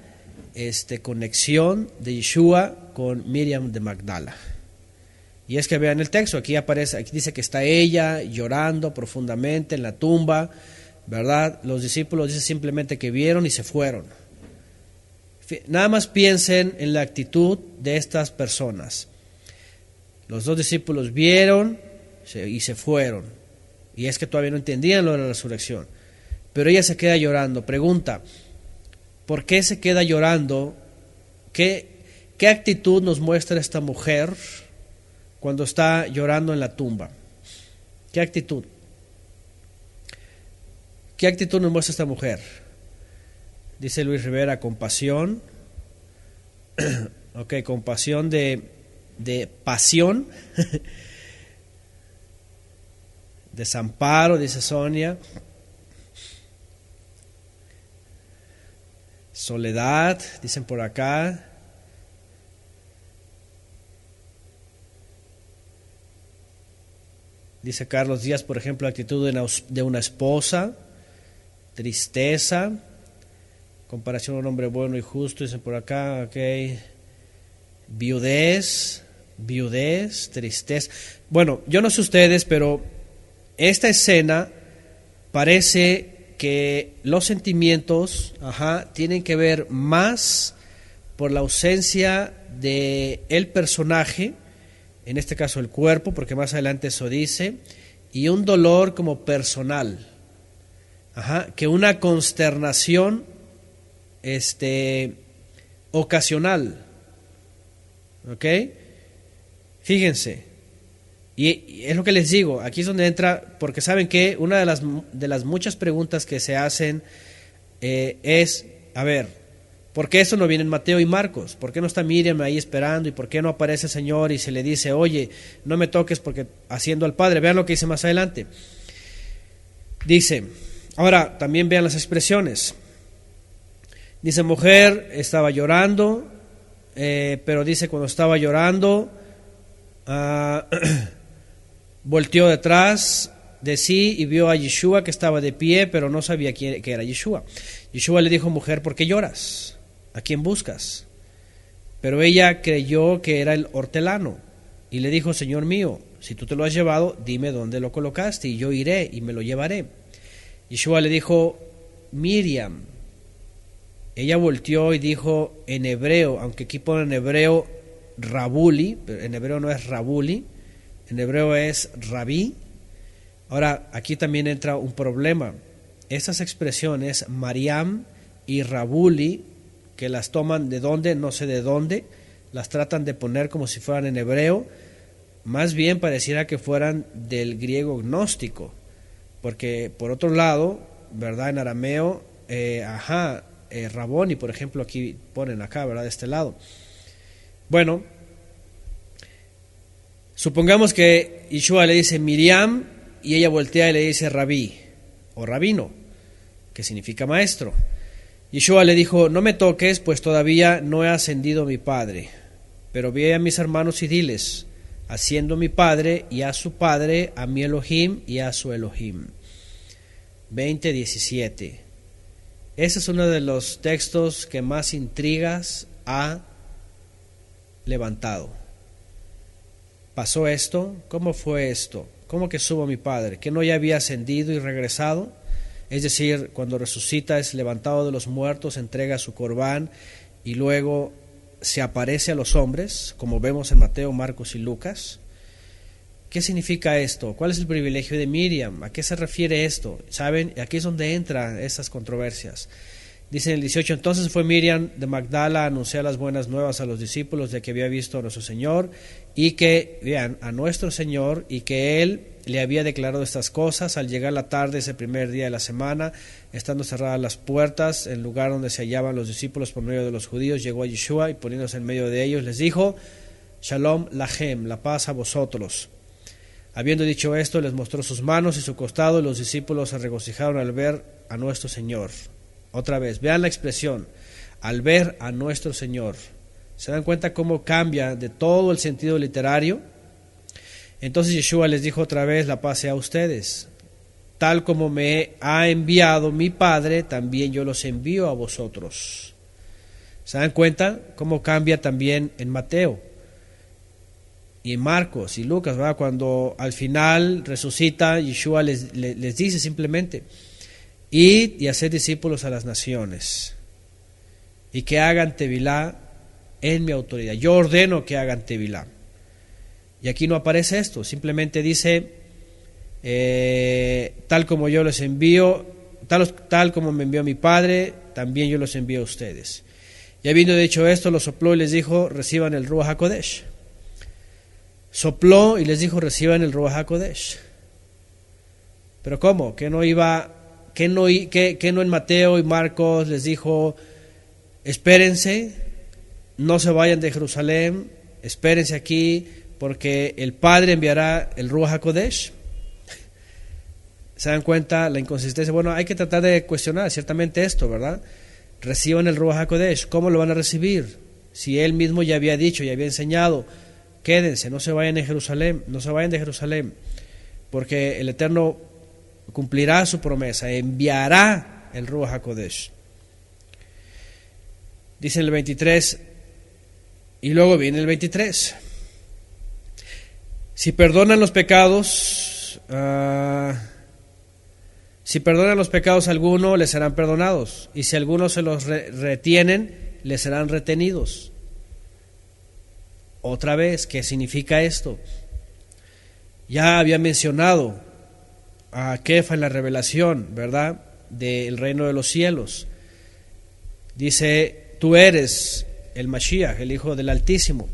conexión de Yeshua con Miriam de Magdala. Y es que vean el texto, aquí dice que está ella llorando profundamente en la tumba, ¿verdad? Los discípulos dicen simplemente que vieron y se fueron. Nada más piensen en la actitud de estas personas. Los dos discípulos vieron y se fueron. Y es que todavía no entendían lo de la resurrección. Pero ella se queda llorando. Pregunta, ¿por qué se queda llorando? ¿Qué actitud nos muestra esta mujer cuando está llorando en la tumba? ¿Qué actitud? ¿Qué actitud nos muestra esta mujer? Dice Luis Rivera, compasión. Ok, compasión de pasión. Desamparo, dice Sonia. Soledad, dicen por acá. Dice Carlos Díaz, por ejemplo, actitud de una esposa. Tristeza. Comparación a un hombre bueno y justo, dicen por acá, ok. Viudez, tristeza. Bueno, yo no sé ustedes, pero esta escena parece que los sentimientos, tienen que ver más por la ausencia de el personaje, en este caso el cuerpo, porque más adelante eso dice, y un dolor como personal, que una consternación ocasional, ¿ok? Fíjense, y es lo que les digo, aquí es donde entra, porque saben que una de las muchas preguntas que se hacen es, a ver, ¿por qué eso no viene en Mateo y Marcos? ¿Por qué no está Miriam ahí esperando? ¿Y por qué no aparece el Señor y se le dice, oye, no me toques porque haciendo al Padre? Vean lo que dice más adelante. Dice, ahora también vean las expresiones. Dice, mujer estaba llorando, pero dice cuando estaba llorando, volteó detrás de sí y vio a Yeshua que estaba de pie, pero no sabía que era Yeshua. Yeshua le dijo, mujer, ¿por qué lloras? ¿A quién buscas? Pero ella creyó que era el hortelano y le dijo, Señor mío, si tú te lo has llevado, dime dónde lo colocaste y yo iré y me lo llevaré. Yeshua le dijo, Miriam. Ella volteó y dijo en hebreo, aunque aquí pone en hebreo Rabuli, pero en hebreo no es Rabuli, en hebreo es Rabí. Ahora, aquí también entra un problema. Estas expresiones, Mariam y Rabuli, que las toman de dónde, no sé de dónde, las tratan de poner como si fueran en hebreo, más bien pareciera que fueran del griego gnóstico, porque por otro lado, ¿verdad? En arameo, Raboni, por ejemplo, aquí ponen acá, ¿verdad? De este lado. Bueno, supongamos que Yeshua le dice Miriam y ella voltea y le dice Rabí o rabino, que significa maestro. Yeshua le dijo, no me toques, pues todavía no he ascendido mi Padre, pero ve a mis hermanos y diles, haciendo mi Padre y a su Padre, a mi Elohim y a su Elohim. 20:17. Ese es uno de los textos que más intrigas ha levantado. ¿Pasó esto? ¿Cómo fue esto? ¿Cómo que subo a mi Padre? ¿Que no ya había ascendido y regresado? Es decir, cuando resucita es levantado de los muertos, entrega su corbán y luego se aparece a los hombres, como vemos en Mateo, Marcos y Lucas. ¿Qué significa esto? ¿Cuál es el privilegio de Miriam? ¿A qué se refiere esto? ¿Saben? Aquí es donde entran esas controversias. Dice en el 18, entonces fue Miriam de Magdala a anunciar las buenas nuevas a los discípulos de que había visto a nuestro Señor y que, vean, a nuestro Señor y que Él le había declarado estas cosas. Al llegar la tarde, ese primer día de la semana, estando cerradas las puertas, el lugar donde se hallaban los discípulos por medio de los judíos, llegó a Yeshua y poniéndose en medio de ellos les dijo, Shalom Lachem, la paz a vosotros. Habiendo dicho esto, les mostró sus manos y su costado, y los discípulos se regocijaron al ver a nuestro Señor. Otra vez, vean la expresión, al ver a nuestro Señor. ¿Se dan cuenta cómo cambia de todo el sentido literario? Entonces Yeshua les dijo otra vez, la paz sea a ustedes. Tal como me ha enviado mi Padre, también yo los envío a vosotros. ¿Se dan cuenta cómo cambia también en Mateo y en Marcos y Lucas, ¿verdad? Cuando al final resucita, Yeshua les dice simplemente: id y haced discípulos a las naciones, y que hagan tevilá en mi autoridad. Yo ordeno que hagan tevilá. Y aquí no aparece esto, simplemente dice: tal como yo los envío, tal como me envió mi Padre, también yo los envío a ustedes. Y habiendo dicho esto, los sopló y les dijo: reciban el Ruach HaKodesh. Sopló y les dijo: reciban el Ruach HaKodesh. Pero ¿cómo? ¿Que no en Mateo y Marcos les dijo: espérense, no se vayan de Jerusalén, espérense aquí, porque el Padre enviará el Ruach HaKodesh? ¿Se dan cuenta la inconsistencia? Bueno, hay que tratar de cuestionar ciertamente esto, ¿verdad? Reciban el Ruach HaKodesh. ¿Cómo lo van a recibir? Si Él mismo ya había dicho, ya había enseñado: quédense, no se vayan de Jerusalén, porque el Eterno cumplirá su promesa, enviará el Ruach HaKodesh. Dice en el 23, y luego viene el 23. Si perdonan los pecados a alguno, les serán perdonados, y si algunos se los retienen, les serán retenidos. Otra vez, ¿qué significa esto? Ya había mencionado a Kefa en la revelación, ¿verdad?, del reino de los cielos. Dice: tú eres el Mashiach, el Hijo del Altísimo.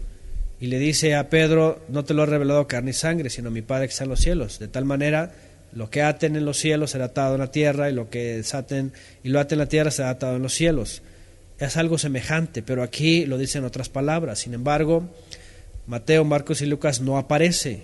Y le dice a Pedro: no te lo ha revelado carne y sangre, sino mi Padre que está en los cielos. De tal manera, lo que aten en los cielos será atado en la tierra, y lo que aten en la tierra será atado en los cielos. Es algo semejante, pero aquí lo dicen otras palabras. Sin embargo, Mateo, Marcos y Lucas no aparece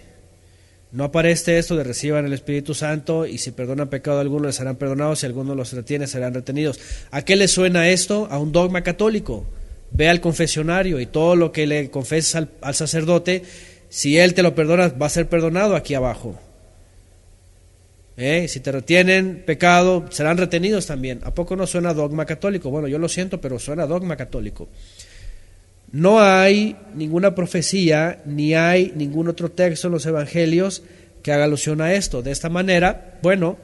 esto de reciban el Espíritu Santo, y si perdonan pecado a alguno les serán perdonados, si alguno los retiene serán retenidos. ¿A qué le suena esto? A un dogma católico. Ve al confesionario y todo lo que le confesas al sacerdote, si él te lo perdona, va a ser perdonado aquí abajo. Si te retienen pecado, serán retenidos también. ¿A poco no suena dogma católico? Bueno, yo lo siento, pero suena dogma católico. No hay ninguna profecía, ni hay ningún otro texto en los evangelios que haga alusión a esto. De esta manera, bueno,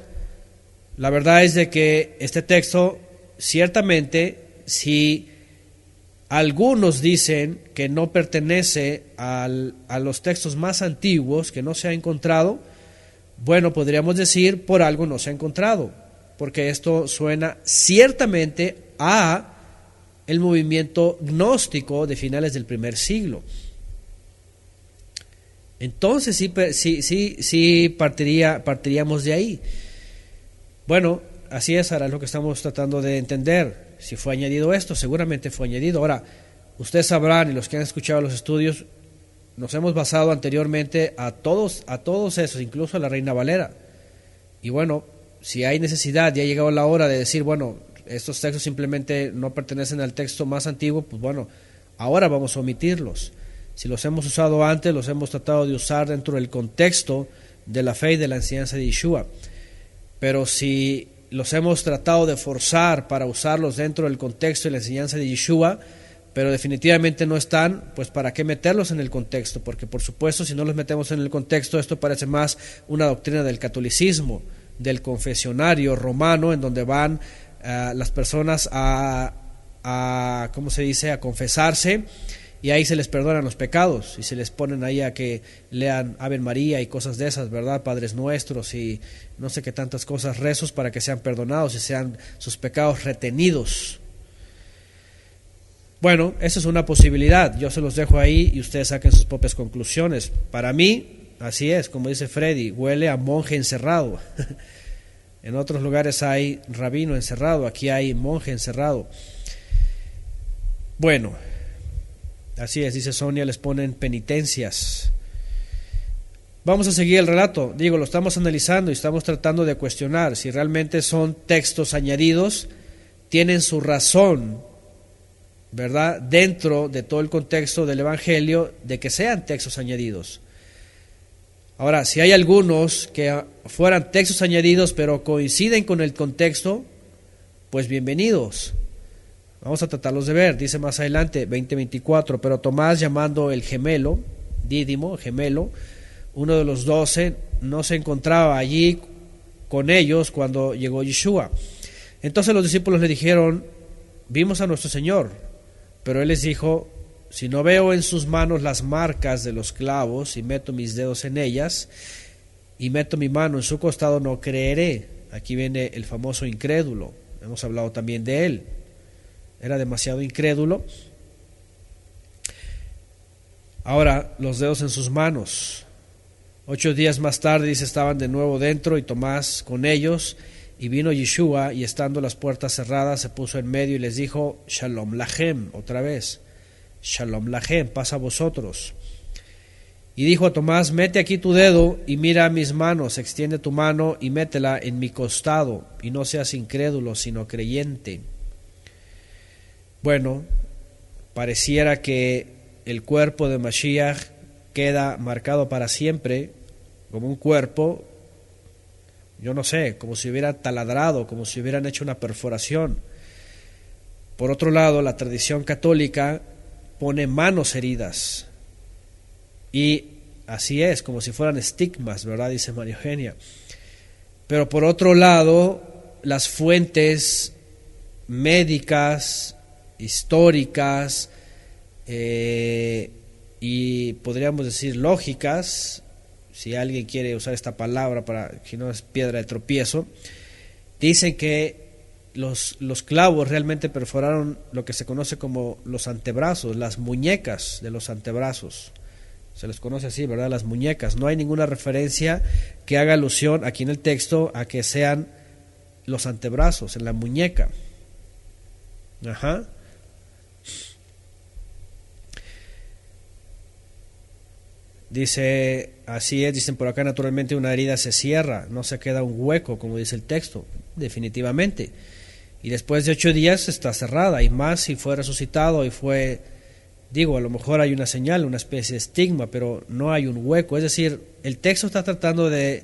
la verdad es de que este texto, ciertamente, si algunos dicen que no pertenece a los textos más antiguos, que no se ha encontrado, bueno, podríamos decir: por algo no se ha encontrado, porque esto suena ciertamente a el movimiento gnóstico de finales del primer siglo. Entonces sí partiríamos de ahí. Bueno, así es, ahora es lo que estamos tratando de entender. Si fue añadido esto, seguramente fue añadido. Ahora, ustedes sabrán, y los que han escuchado los estudios, nos hemos basado anteriormente a todos esos, incluso a la Reina Valera. Y bueno, si hay necesidad, ya ha llegado la hora de decir: bueno, estos textos simplemente no pertenecen al texto más antiguo, pues bueno, ahora vamos a omitirlos. Si los hemos usado antes, los hemos tratado de usar dentro del contexto de la fe y de la enseñanza de Yeshua. Pero si los hemos tratado de forzar para usarlos dentro del contexto y la enseñanza de Yeshua, pero definitivamente no están, pues ¿para qué meterlos en el contexto? Porque por supuesto, si no los metemos en el contexto, esto parece más una doctrina del catolicismo, del confesionario romano, en donde van las personas a ¿cómo se dice?, a confesarse, y ahí se les perdonan los pecados, y se les ponen ahí a que lean Ave María y cosas de esas, ¿verdad?, Padres Nuestros y no sé qué tantas cosas, rezos para que sean perdonados y sean sus pecados retenidos. Bueno, esa es una posibilidad, yo se los dejo ahí y ustedes saquen sus propias conclusiones. Para mí, así es, como dice Freddy, huele a monje encerrado. En otros lugares hay rabino encerrado, aquí hay monje encerrado. Bueno, así es, dice Sonia, les ponen penitencias. Vamos a seguir el relato. Digo, lo estamos analizando y estamos tratando de cuestionar si realmente son textos añadidos, tienen su razón, ¿verdad?, dentro de todo el contexto del Evangelio, de que sean textos añadidos. Ahora, si hay algunos que fueran textos añadidos pero coinciden con el contexto, pues bienvenidos. Vamos a tratarlos de ver. Dice más adelante, 20:24, pero Tomás, llamando el gemelo, Dídimo, gemelo, uno de los 12, no se encontraba allí con ellos cuando llegó Yeshua. Entonces los discípulos le dijeron, vimos a nuestro Señor. Pero él les dijo, si no veo en sus manos las marcas de los clavos y meto mis dedos en ellas y meto mi mano en su costado, no creeré. Aquí viene el famoso incrédulo. Hemos hablado también de él. Era demasiado incrédulo. Ahora, los dedos en sus manos. 8 días más tarde, dice, estaban de nuevo dentro y Tomás con ellos. Y vino Yeshua, y estando las puertas cerradas, se puso en medio y les dijo, Shalom Lachem, otra vez, Shalom Lachem, paz a vosotros. Y dijo a Tomás, mete aquí tu dedo y mira mis manos, extiende tu mano y métela en mi costado, y no seas incrédulo, sino creyente. Bueno, pareciera que el cuerpo de Mashiach queda marcado para siempre, como un cuerpo, yo no sé, como si hubiera taladrado, como si hubieran hecho una perforación. Por otro lado, la tradición católica pone manos heridas. Y así es, como si fueran estigmas, ¿verdad? Dice María Eugenia. Pero por otro lado, las fuentes médicas, históricas y podríamos decir lógicas, si alguien quiere usar esta palabra para que no es piedra de tropiezo, dicen que los clavos realmente perforaron lo que se conoce como los antebrazos, las muñecas de los antebrazos. Se les conoce así, ¿verdad? Las muñecas. No hay ninguna referencia que haga alusión aquí en el texto a que sean los antebrazos, en la muñeca. Ajá. Dice, así es, dicen por acá, naturalmente una herida se cierra, no se queda un hueco, como dice el texto, definitivamente. Y después de 8 días está cerrada, y más si fue resucitado y fue, digo, a lo mejor hay una señal, una especie de estigma, pero no hay un hueco. Es decir, el texto está tratando de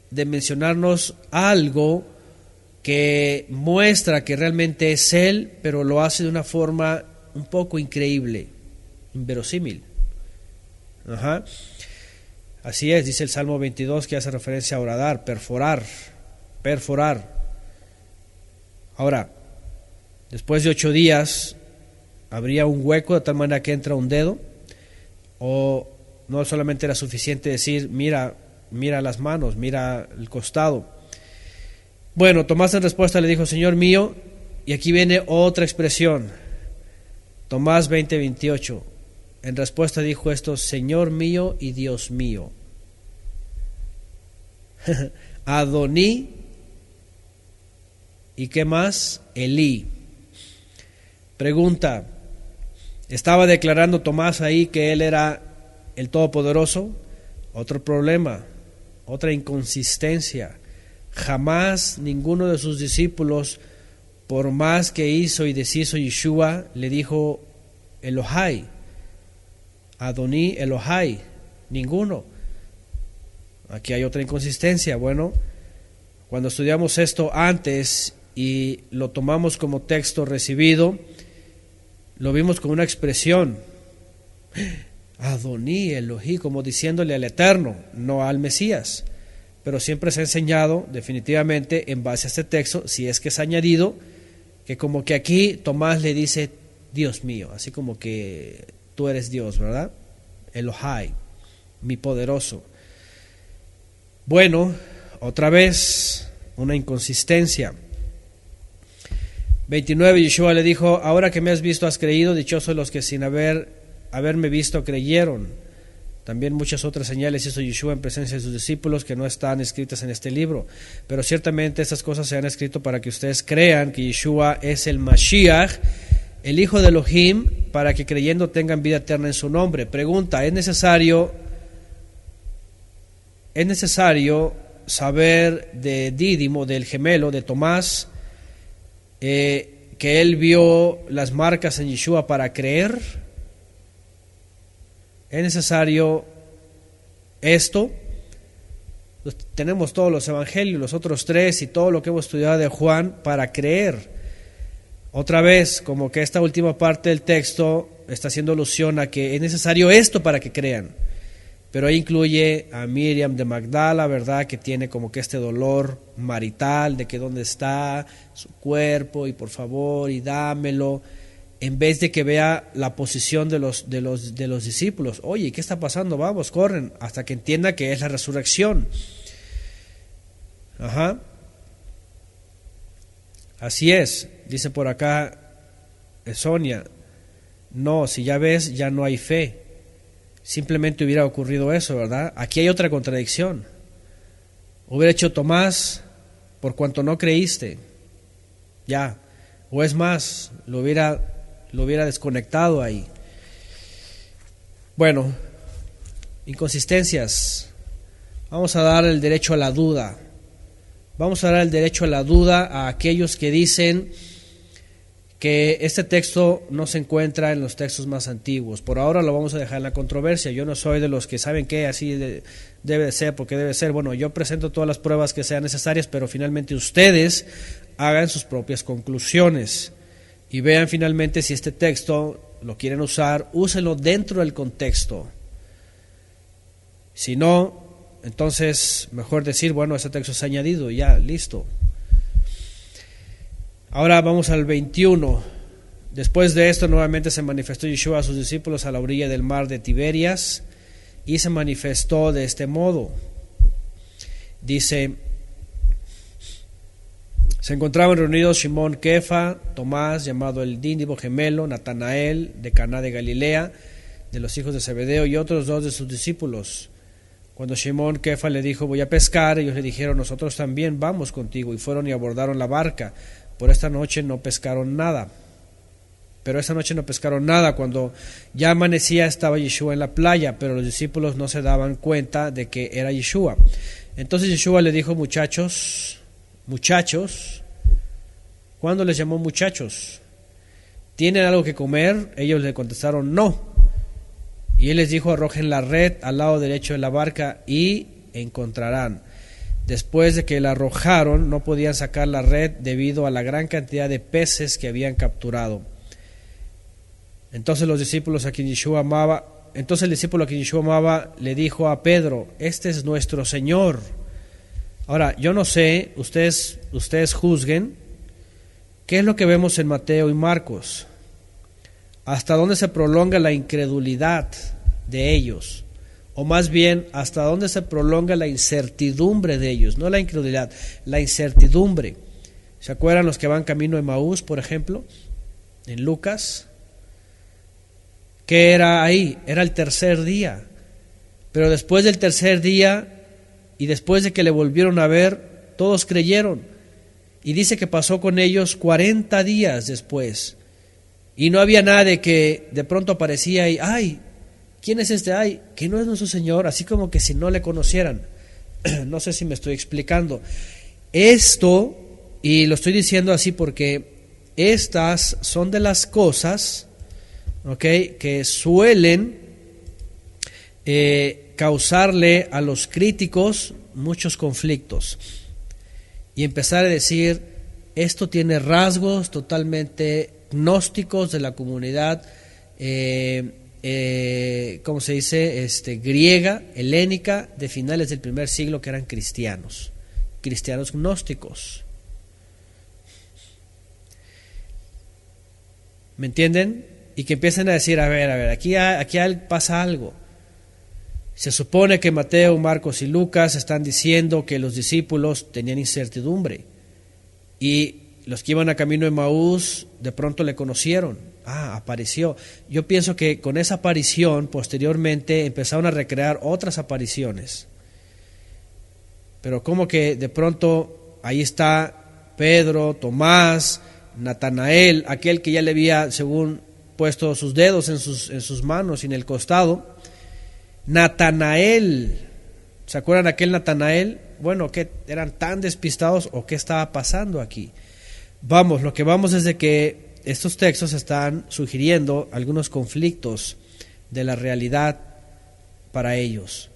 mencionarnos algo que muestra que realmente es Él, pero lo hace de una forma un poco increíble, inverosímil. Ajá. Así es, dice el Salmo 22, que hace referencia a horadar, perforar. Ahora, después de 8 días, ¿habría un hueco de tal manera que entra un dedo? ¿O no solamente era suficiente decir, mira las manos, mira el costado? Bueno, Tomás en respuesta le dijo, Señor mío, y aquí viene otra expresión, Tomás 20:28. En respuesta dijo esto, Señor mío y Dios mío. Adoní, ¿y qué más? Elí. Pregunta, ¿estaba declarando Tomás ahí que él era el Todopoderoso? Otro problema, otra inconsistencia. Jamás ninguno de sus discípulos, por más que hizo y deshizo Yeshua, le dijo Elohai. Adoní Elohai, ninguno. Aquí hay otra inconsistencia. Bueno, cuando estudiamos esto antes y lo tomamos como texto recibido, lo vimos con una expresión, Adoní Elohí, como diciéndole al Eterno, no al Mesías. Pero siempre se ha enseñado, definitivamente, en base a este texto, si es que es añadido, que como que aquí Tomás le dice, Dios mío, así como que tú eres Dios, ¿verdad? Elohai, mi poderoso. Bueno, otra vez, una inconsistencia. 29, Yeshua le dijo, ahora que me has visto has creído, dichosos los que sin haberme visto creyeron. También muchas otras señales hizo Yeshua en presencia de sus discípulos que no están escritas en este libro. Pero ciertamente estas cosas se han escrito para que ustedes crean que Yeshua es el Mashiach, el Hijo de Elohim, para que creyendo tengan vida eterna en su nombre. Pregunta, ¿es necesario saber de Dídimo, del gemelo, de Tomás, que él vio las marcas en Yeshua para creer? ¿Es necesario esto? Tenemos todos los evangelios, los otros 3 y todo lo que hemos estudiado de Juan para creer. Otra vez, como que esta última parte del texto está haciendo alusión a que es necesario esto para que crean. Pero ahí incluye a Miriam de Magdala, ¿verdad? Que tiene como que este dolor marital de que dónde está su cuerpo y por favor y dámelo. En vez de que vea la posición de los discípulos. Oye, ¿qué está pasando? Vamos, corren, hasta que entienda que es la resurrección. Ajá. Así es, dice por acá Sonia. No, si ya ves, ya no hay fe. Simplemente hubiera ocurrido eso, ¿verdad? Aquí hay otra contradicción. Hubiera hecho Tomás, por cuanto no creíste. Ya. O es más, lo hubiera desconectado ahí. Bueno, inconsistencias. Vamos a dar el derecho a la duda. Vamos a dar el derecho a la duda a aquellos que dicen que este texto no se encuentra en los textos más antiguos. Por ahora lo vamos a dejar en la controversia. Yo no soy de los que saben que así debe de ser, porque debe ser. Bueno, yo presento todas las pruebas que sean necesarias, pero finalmente ustedes hagan sus propias conclusiones y vean finalmente si este texto lo quieren usar, úsenlo dentro del contexto. Si no, entonces mejor decir, bueno, ese texto es añadido, ya, listo. Ahora vamos al 21. Después de esto nuevamente se manifestó Yeshua a sus discípulos a la orilla del mar de Tiberias y se manifestó de este modo. Dice: se encontraban reunidos Simón Kefa, Tomás, llamado el Dídimo gemelo, Natanael, de Caná de Galilea, de los hijos de Zebedeo, y otros dos de sus discípulos. Cuando Simón Kefa le dijo, voy a pescar, ellos le dijeron, nosotros también vamos contigo, y fueron y abordaron la barca. Por esta noche no pescaron nada. Pero esta noche no pescaron nada. Cuando ya amanecía estaba Yeshua en la playa, pero los discípulos no se daban cuenta de que era Yeshua. Entonces Yeshua le dijo, muchachos, ¿cuándo les llamó muchachos? ¿Tienen algo que comer? Ellos le contestaron, no. Y él les dijo, arrojen la red al lado derecho de la barca y encontrarán. Después de que la arrojaron, no podían sacar la red debido a la gran cantidad de peces que habían capturado. Entonces el discípulo a quien Yeshua amaba le dijo a Pedro, este es nuestro Señor. Ahora, yo no sé, ustedes juzguen, ¿qué es lo que vemos en Mateo y Marcos? ¿Hasta dónde se prolonga la incredulidad de ellos? O más bien, ¿hasta dónde se prolonga la incertidumbre de ellos? No la incredulidad, la incertidumbre. ¿Se acuerdan los que van camino a Emaús, por ejemplo? En Lucas. ¿Qué era ahí? Era el tercer día. Pero después del tercer día y después de que le volvieron a ver, todos creyeron. Y dice que pasó con ellos 40 días después. Y no había nada de que de pronto aparecía y, ¡ay! ¿Quién es este? ¡Ay! Que no es nuestro Señor, así como que si no le conocieran. No sé si me estoy explicando. Esto, y lo estoy diciendo así porque estas son de las cosas, ¿ok?, que suelen causarle a los críticos muchos conflictos. Y empezar a decir, esto tiene rasgos totalmente gnósticos de la comunidad, ¿cómo se dice? Griega, helénica, de finales del primer siglo, que eran cristianos gnósticos. ¿Me entienden? Y que empiecen a decir, a ver, aquí pasa algo. Se supone que Mateo, Marcos y Lucas están diciendo que los discípulos tenían incertidumbre y los que iban a camino de Emaús de pronto le conocieron. Apareció. Yo pienso que con esa aparición posteriormente empezaron a recrear otras apariciones. Pero como que de pronto ahí está Pedro, Tomás, Natanael, aquel que ya le había, según, puesto sus dedos en sus manos y en el costado. Natanael, ¿se acuerdan de aquel Natanael? Bueno, ¿qué eran tan despistados o qué estaba pasando aquí? Vamos, lo que vamos es de que estos textos están sugiriendo algunos conflictos de la realidad para ellos.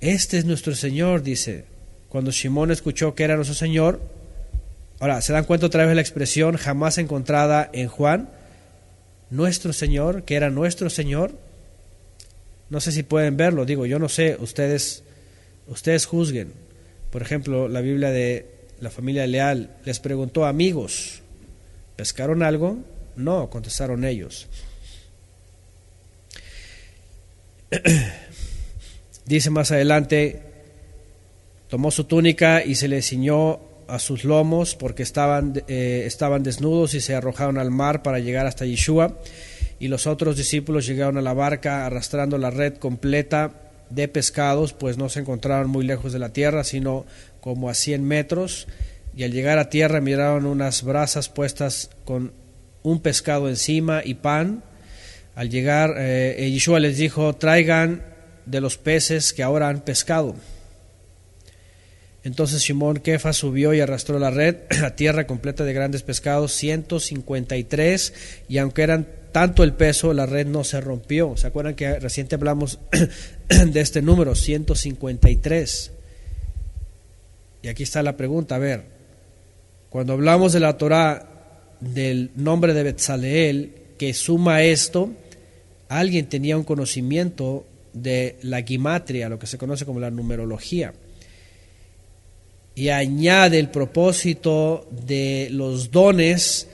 Este es nuestro Señor, dice. Cuando Simón escuchó que era nuestro Señor, Ahora, ¿se dan cuenta otra vez de la expresión jamás encontrada en Juan? Nuestro Señor, que era nuestro Señor. No sé si pueden verlo, digo, yo no sé, ustedes juzguen. Por ejemplo, la Biblia de la familia Leal les preguntó: amigos, ¿pescaron algo? No, contestaron ellos. Dice más adelante: tomó su túnica y se le ciñó a sus lomos porque estaban desnudos, y se arrojaron al mar para llegar hasta Yeshua. Y los otros discípulos llegaron a la barca arrastrando la red completa de pescados, pues no se encontraban muy lejos de la tierra, sino como a 100 metros. Y al llegar a tierra miraron unas brasas puestas con un pescado encima y pan. Al llegar, Yeshua les dijo: traigan de los peces que ahora han pescado. Entonces Simón Kefa subió y arrastró la red a tierra completa de grandes pescados, 153, y aunque eran tanto el peso, la red no se rompió. ¿Se acuerdan que reciente hablamos de este número, 153? Y aquí está la pregunta, a ver, cuando hablamos de la Torá, del nombre de Betzaleel, que suma esto, alguien tenía un conocimiento de la gimatria, lo que se conoce como la numerología, y añade el propósito de los dones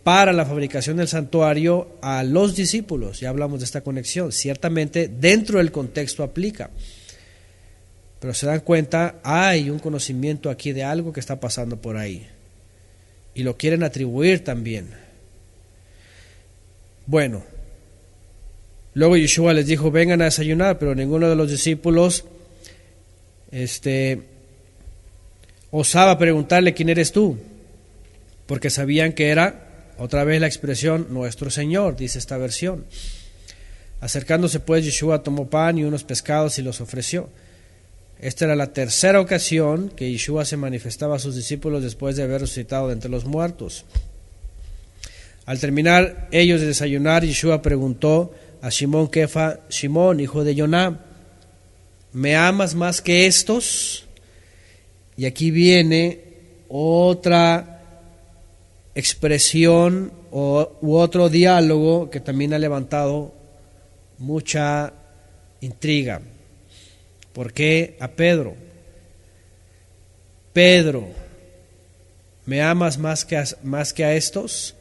para la fabricación del santuario a los discípulos. Ya hablamos de esta conexión, ciertamente dentro del contexto aplica, pero se dan cuenta, hay un conocimiento aquí de algo que está pasando por ahí, y lo quieren atribuir también. Bueno, luego Yeshua les dijo: vengan a desayunar, pero ninguno de los discípulos osaba preguntarle: ¿quién eres tú? Porque sabían que era, otra vez la expresión, nuestro Señor, dice esta versión. Acercándose pues, Yeshua tomó pan y unos pescados y los ofreció. Esta era la tercera ocasión que Yeshua se manifestaba a sus discípulos después de haber resucitado de entre los muertos. Al terminar ellos de desayunar, Yeshua preguntó a Simón Kefa: Simón, hijo de Yoná, ¿me amas más que estos? Y aquí viene otra expresión u otro diálogo que también ha levantado mucha intriga. ¿Por qué a Pedro? Pedro, ¿me amas más que a estos?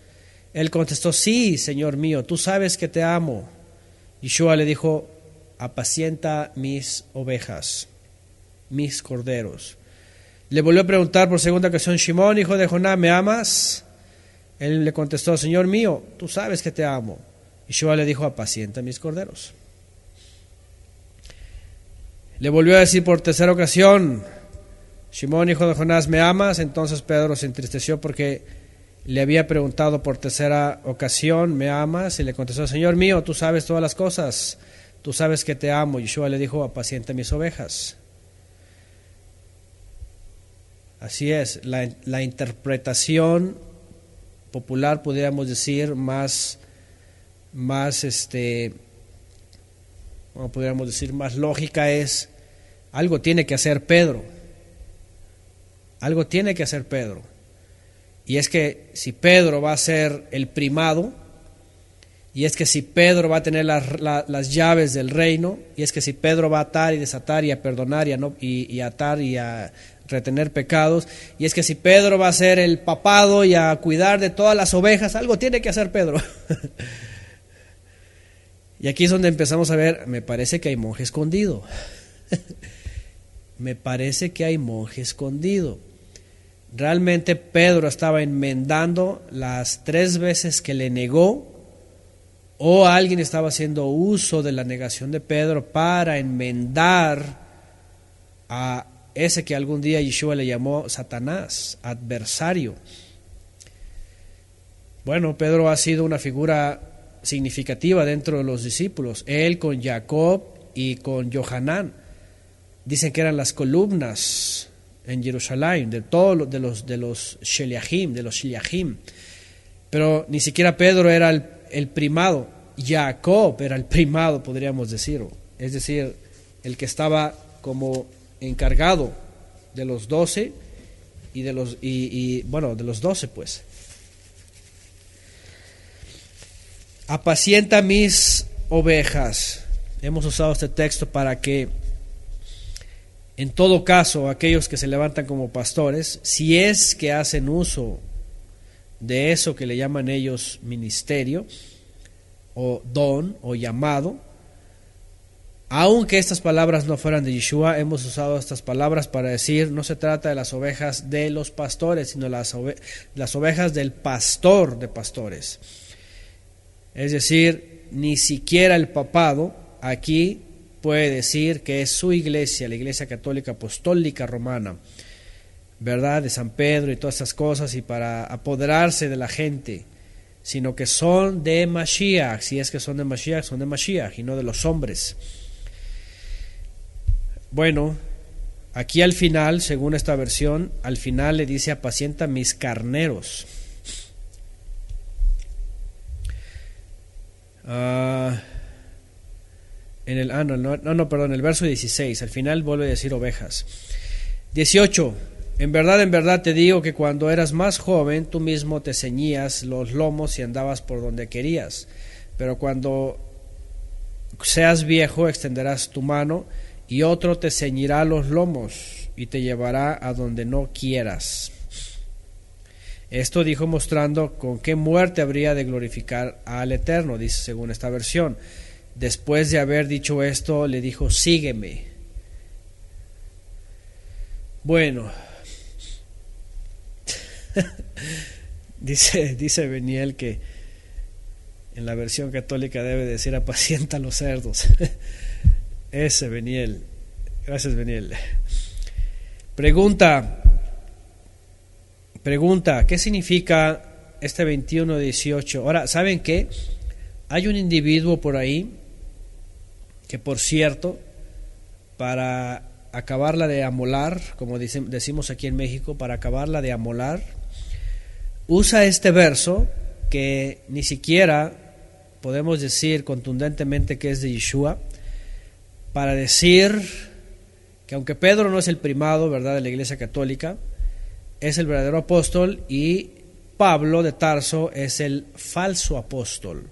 Él contestó: sí, Señor mío, tú sabes que te amo. Yeshua le dijo: apacienta mis ovejas, mis corderos. Le volvió a preguntar por segunda ocasión: Simón, hijo de Joná, ¿me amas? Él le contestó: Señor mío, tú sabes que te amo. Yeshua le dijo: apacienta mis corderos. Le volvió a decir por tercera ocasión: Simón, hijo de Jonás, ¿me amas? Entonces Pedro se entristeció porque le había preguntado por tercera ocasión: ¿me amas? Y le contestó: Señor mío, tú sabes todas las cosas, tú sabes que te amo. Yeshua le dijo: apacienta mis ovejas. Así es, la interpretación popular, podríamos decir, más lógica es: algo tiene que hacer Pedro. Algo tiene que hacer Pedro. Y es que si Pedro va a ser el primado, y es que si Pedro va a tener las llaves del reino, y es que si Pedro va a atar y desatar y a perdonar y atar y a retener pecados, y es que si Pedro va a ser el papado y a cuidar de todas las ovejas, algo tiene que hacer Pedro. Y aquí es donde empezamos a ver: me parece que hay monje escondido. Me parece que hay monje escondido. Realmente Pedro estaba enmendando las 3 veces que le negó, o alguien estaba haciendo uso de la negación de Pedro para enmendar a ese que algún día Yeshua le llamó Satanás, adversario. Bueno, Pedro ha sido una figura significativa dentro de los discípulos. Él con Jacob y con Yohanan, dicen que eran las columnas en Jerusalén de todos de los Sheliachim, pero ni siquiera Pedro era el primado. Jacob era el primado, podríamos decirlo, es decir, el que estaba como encargado de los 12, y de los de los 12, pues. Apacienta mis ovejas. Hemos usado este texto para que, en todo caso, aquellos que se levantan como pastores, si es que hacen uso de eso que le llaman ellos ministerio, o don, o llamado, aunque estas palabras no fueran de Yeshua, hemos usado estas palabras para decir, no se trata de las ovejas de los pastores, sino las ovejas del pastor de pastores. Es decir, ni siquiera el papado aquí puede decir que es su iglesia, la Iglesia Católica Apostólica Romana, ¿verdad?, de San Pedro y todas estas cosas, y para apoderarse de la gente, sino que son de Mashiach. Si es que son de Mashiach y no de los hombres. Bueno, aquí al final, según esta versión, al final le dice: apacienta mis carneros. En el verso 16, al final vuelve a decir ovejas. 18. En verdad te digo que cuando eras más joven, tú mismo te ceñías los lomos y andabas por donde querías. Pero cuando seas viejo, extenderás tu mano y otro te ceñirá los lomos y te llevará a donde no quieras. Esto dijo mostrando con qué muerte habría de glorificar al Eterno, dice según esta versión. Después de haber dicho esto, le dijo: sígueme. Bueno, dice Beniel que en la versión católica debe decir: apacienta los cerdos. Ese Beniel. Gracias, Beniel. Pregunta, ¿qué significa este 21:18? Ahora, ¿saben qué? Hay un individuo por ahí que, por cierto, para acabarla de amolar, como decimos aquí en México, para acabarla de amolar, usa este verso que ni siquiera podemos decir contundentemente que es de Yeshua, para decir que aunque Pedro no es el primado, ¿verdad?, de la Iglesia Católica, es el verdadero apóstol, y Pablo de Tarso es el falso apóstol.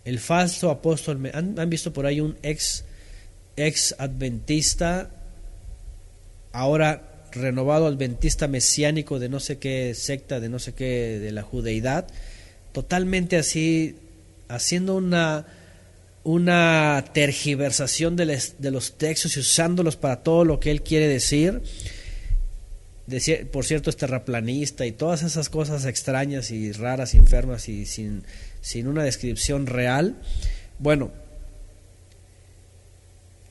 El falso apóstol. ¿Han visto por ahí un ex adventista, ahora renovado adventista mesiánico de no sé qué secta, de no sé qué, de la judeidad, totalmente así, haciendo una tergiversación de los textos y usándolos para todo lo que él quiere decir? Por cierto, es terraplanista y todas esas cosas extrañas y raras, enfermas y sin una descripción real. Bueno,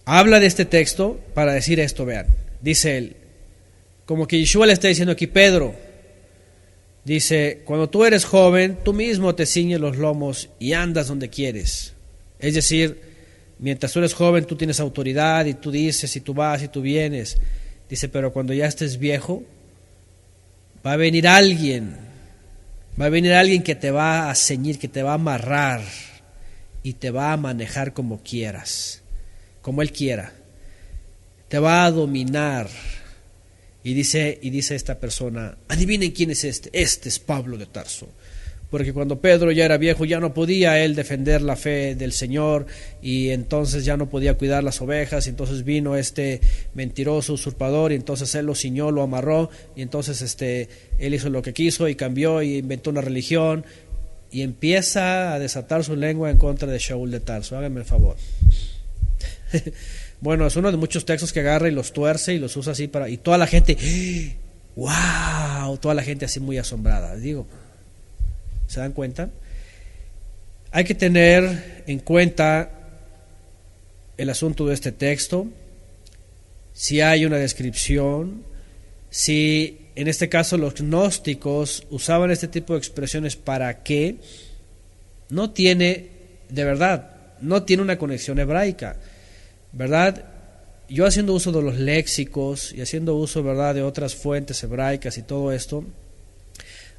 habla de este texto para decir esto, vean. Dice él, como que Yeshua le está diciendo aquí: Pedro, dice, cuando tú eres joven, tú mismo te ciñes los lomos y andas donde quieres. Es decir, mientras tú eres joven, tú tienes autoridad y tú dices y tú vas y tú vienes. Dice, pero cuando ya estés viejo, va a venir alguien que te va a ceñir, que te va a amarrar y te va a manejar como quieras, como él quiera. Te va a dominar. Y dice esta persona: adivinen quién es este. Este es Pablo de Tarso. Porque cuando Pedro ya era viejo, ya no podía él defender la fe del Señor, y entonces ya no podía cuidar las ovejas, y entonces vino este mentiroso usurpador, y entonces él lo ciñó, lo amarró, y entonces él hizo lo que quiso y cambió y inventó una religión, y empieza a desatar su lengua en contra de Shaul de Tarso. Háganme el favor. Bueno, es uno de muchos textos que agarra y los tuerce y los usa así y toda la gente, wow, toda la gente así muy asombrada. Digo, ¿se dan cuenta? Hay que tener en cuenta el asunto de este texto, si hay una descripción, si en este caso los gnósticos usaban este tipo de expresiones para que no tiene, de verdad, no tiene una conexión hebraica, ¿verdad? Yo haciendo uso de los léxicos y haciendo uso, ¿verdad?, de otras fuentes hebraicas y todo esto,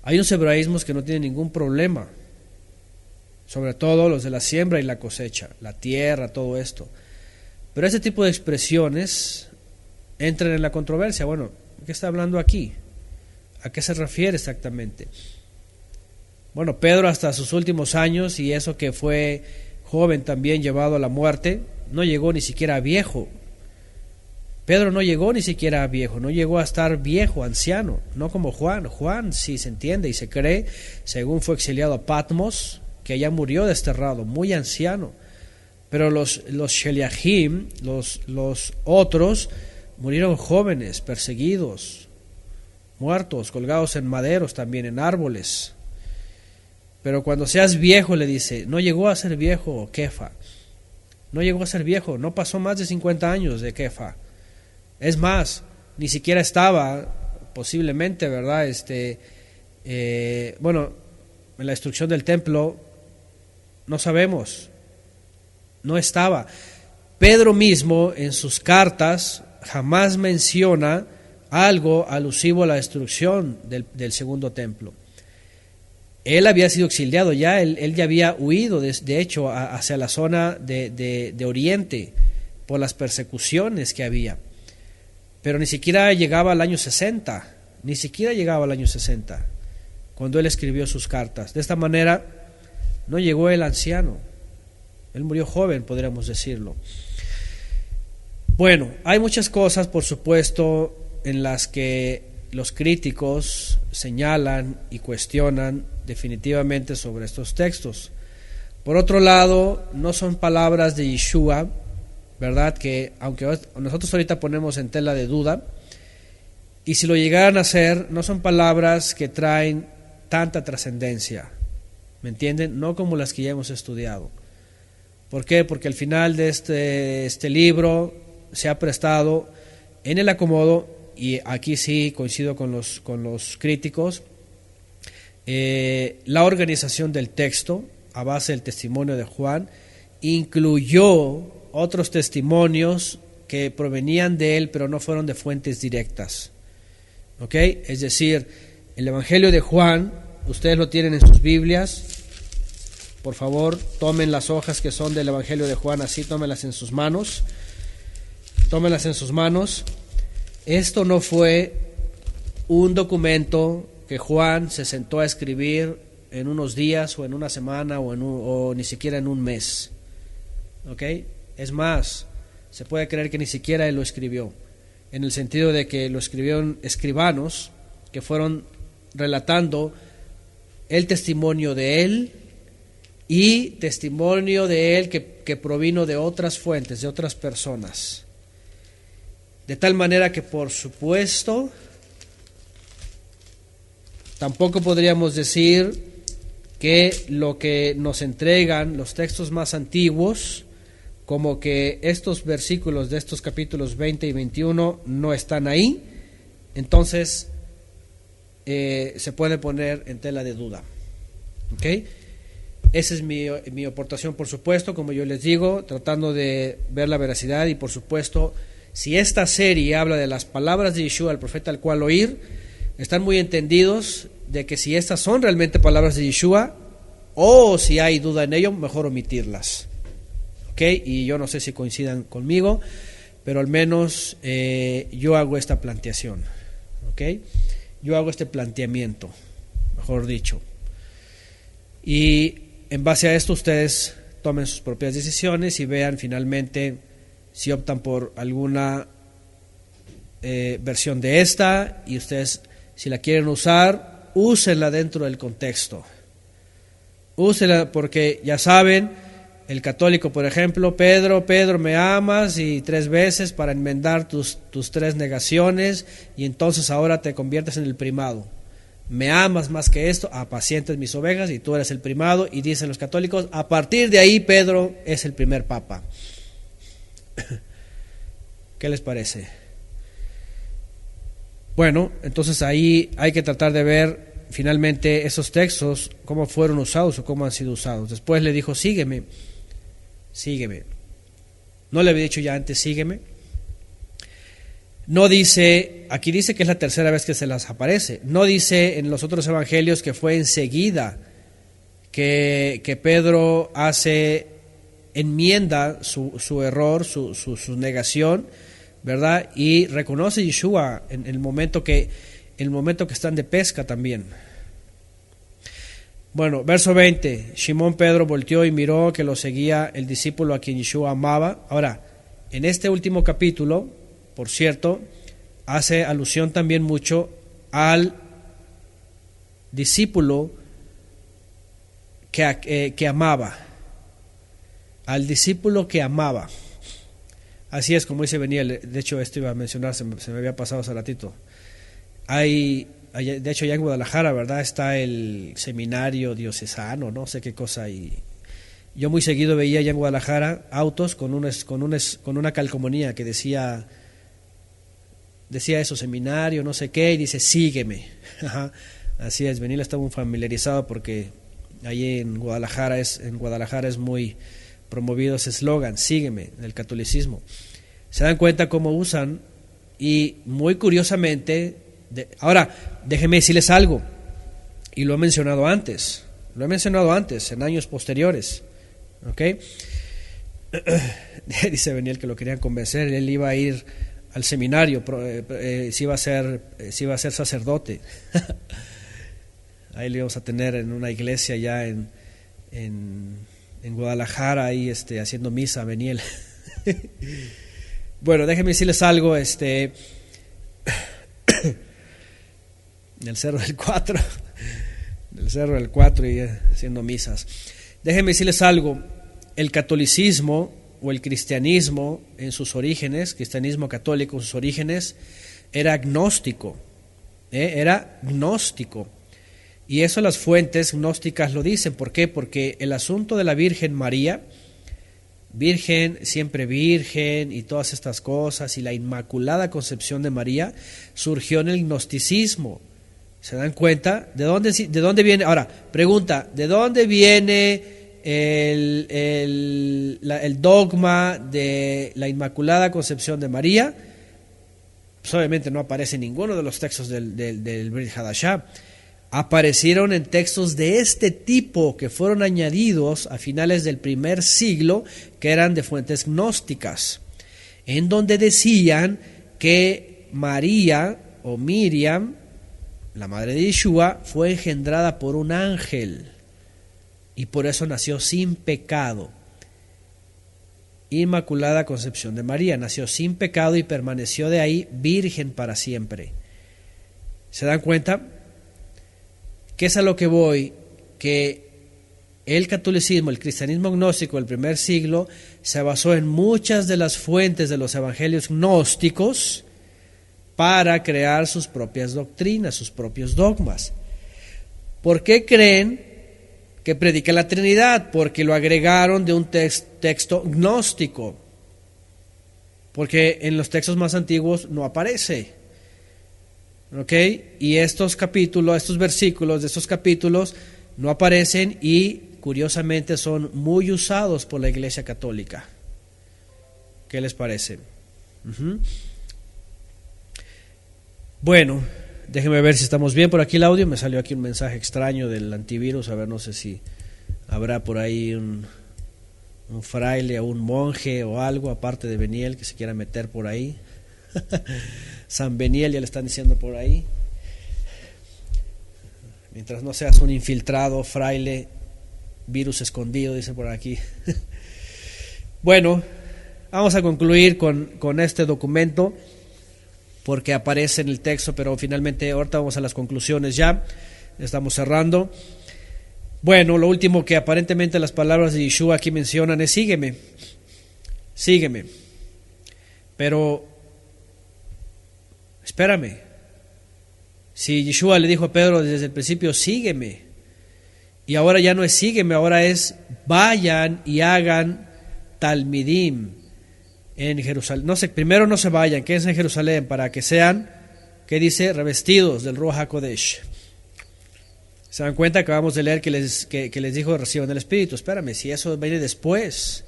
hay unos hebraísmos que no tienen ningún problema, sobre todo los de la siembra y la cosecha, la tierra, todo esto. Pero este tipo de expresiones entran en la controversia. Bueno, ¿qué está hablando aquí? ¿A qué se refiere exactamente? Bueno, Pedro hasta sus últimos años, y eso que fue joven también llevado a la muerte, no llegó ni siquiera a viejo. Pedro no llegó ni siquiera a viejo, no llegó a estar viejo, anciano, no como Juan. Juan sí se entiende y se cree, según fue exiliado a Patmos, que ya murió desterrado, muy anciano. Pero los Sheliahim, los otros, murieron jóvenes, perseguidos, muertos, colgados en maderos también, en árboles. Pero cuando seas viejo, le dice, no llegó a ser viejo Kefa, no llegó a ser viejo, no pasó más de 50 años de Kefa. Es más, ni siquiera estaba, posiblemente, ¿verdad? Bueno, en la destrucción del templo, no sabemos, no estaba. Pedro mismo, en sus cartas, jamás menciona algo alusivo a la destrucción del segundo templo. Él había sido exiliado ya, él ya había huido, de hecho, hacia la zona de Oriente, por las persecuciones que había. Pero ni siquiera llegaba al año 60, ni siquiera llegaba al año 60, cuando él escribió sus cartas. De esta manera, no llegó el anciano, él murió joven, podríamos decirlo. Bueno, hay muchas cosas, por supuesto, en las que los críticos señalan y cuestionan definitivamente sobre estos textos. Por otro lado, no son palabras de Yeshua, ¿verdad? Que aunque nosotros ahorita ponemos en tela de duda, y si lo llegaran a hacer, no son palabras que traen tanta trascendencia, ¿me entienden? No como las que ya hemos estudiado. ¿Por qué? Porque al final de este libro se ha prestado en el acomodo, y aquí sí coincido con los críticos, la organización del texto a base del testimonio de Juan incluyó otros testimonios que provenían de él, pero no fueron de fuentes directas. ¿Ok? Es decir, el Evangelio de Juan, ustedes lo tienen en sus Biblias. Por favor, tomen las hojas que son del Evangelio de Juan, así, tómenlas en sus manos. Tómenlas en sus manos. Esto no fue un documento que Juan se sentó a escribir en unos días, o en una semana, o ni siquiera en un mes. ¿Ok? Es más, se puede creer que ni siquiera él lo escribió, en el sentido de que lo escribieron escribanos que fueron relatando el testimonio de él y testimonio de él que provino de otras fuentes, de otras personas. De tal manera que, por supuesto, tampoco podríamos decir que lo que nos entregan los textos más antiguos, como que estos versículos de estos capítulos 20 y 21 no están ahí, entonces se puede poner en tela de duda. ¿Ok? Esa es mi aportación, por supuesto, como yo les digo, tratando de ver la veracidad, y por supuesto, si esta serie habla de las palabras de Yeshua, el profeta al cual oír, están muy entendidos de que si estas son realmente palabras de Yeshua, o si hay duda en ello, mejor omitirlas. ¿Ok? Y yo no sé si coincidan conmigo, pero al menos yo hago esta planteación. ¿Ok? Yo hago este planteamiento, mejor dicho. Y en base a esto ustedes tomen sus propias decisiones y vean finalmente si optan por alguna versión de esta, y ustedes, si la quieren usar, úsenla dentro del contexto. Úsenla, porque ya saben, el católico, por ejemplo, Pedro, me amas, y 3 veces para enmendar tus 3 negaciones, y entonces ahora te conviertes en el primado. Me amas más que esto, apacientas mis ovejas, y tú eres el primado, y dicen los católicos, a partir de ahí Pedro es el primer papa. ¿Qué les parece? Bueno, entonces ahí hay que tratar de ver finalmente esos textos, cómo fueron usados o cómo han sido usados. Después le dijo, sígueme. No le había dicho ya antes, sígueme. No dice, aquí dice que es la tercera vez que se las aparece. No dice en los otros evangelios que fue enseguida que Pedro enmienda su error, su negación, ¿verdad? Y reconoce a Yeshua en el momento que el momento que están de pesca también. Bueno, verso 20, Simón Pedro volteó y miró que lo seguía el discípulo a quien Yeshua amaba. Ahora, en este último capítulo, por cierto, hace alusión también mucho al discípulo que amaba, al discípulo que amaba. Así es como dice Beniel. De hecho, esto iba a mencionar, se me había pasado hace ratito. De hecho, ya en Guadalajara, ¿verdad? Está el seminario diocesano, no sé qué cosa. Y yo muy seguido veía allá en Guadalajara autos con una calcomanía que decía eso, seminario, no sé qué, y dice, sígueme. Así es, Beniel está muy familiarizado porque allí en Guadalajara es muy promovido ese eslogan, sígueme, del catolicismo. Se dan cuenta cómo usan, y muy curiosamente, ahora, déjenme decirles algo, y lo he mencionado antes, en años posteriores, ¿ok? Dice Beniel que lo querían convencer, él iba a ir al seminario, si iba a ser sacerdote. Ahí lo íbamos a tener en una iglesia ya en Guadalajara, ahí haciendo misa, Beniel. Bueno, déjenme decirles algo, en el Cerro del 4 y haciendo misas. Déjenme decirles algo, el catolicismo o el cristianismo en sus orígenes, cristianismo católico en sus orígenes, era gnóstico, y eso las fuentes gnósticas lo dicen. ¿Por qué? Porque el asunto de la Virgen María, virgen, siempre virgen, y todas estas cosas, y la Inmaculada Concepción de María, surgió en el gnosticismo. ¿Se dan cuenta? ¿De dónde viene? Ahora, pregunta, ¿de dónde viene el dogma de la Inmaculada Concepción de María? Pues obviamente no aparece en ninguno de los textos del Brit Hadashah. Aparecieron en textos de este tipo que fueron añadidos a finales del primer siglo, que eran de fuentes gnósticas, en donde decían que María o Miriam, la madre de Yeshua, fue engendrada por un ángel y por eso nació sin pecado. Inmaculada Concepción de María, nació sin pecado y permaneció de ahí virgen para siempre. ¿Se dan cuenta? ¿Qué es a lo que voy? Que el catolicismo, el cristianismo gnóstico del primer siglo, se basó en muchas de las fuentes de los evangelios gnósticos para crear sus propias doctrinas, sus propios dogmas. ¿Por qué creen que predica la Trinidad? Porque lo agregaron de un texto gnóstico, porque en los textos más antiguos no aparece. ¿Ok? Y estos versículos de estos capítulos no aparecen, y curiosamente son muy usados por la Iglesia Católica. ¿Qué les parece? Bueno, déjenme ver si estamos bien por aquí el audio. Me salió aquí un mensaje extraño del antivirus. A ver, no sé si habrá por ahí un fraile o un monje o algo, aparte de Beniel, que se quiera meter por ahí. San Beniel ya le están diciendo por ahí. Mientras no seas un infiltrado, fraile, virus escondido, dice por aquí. Bueno, vamos a concluir con este documento, porque aparece en el texto, pero finalmente ahorita vamos a las conclusiones ya. Estamos cerrando. Bueno, lo último que aparentemente las palabras de Yeshua aquí mencionan es sígueme. Sígueme. Pero espérame, si Yeshua le dijo a Pedro desde el principio, sígueme, y ahora ya no es sígueme, ahora es vayan y hagan talmidim en Jerusalén. No sé, primero no se vayan, quédense en Jerusalén para que sean, ¿qué dice? Revestidos del Ruach HaKodesh. ¿Se dan cuenta? Acabamos de leer que les dijo reciban el Espíritu. Espérame, si eso viene después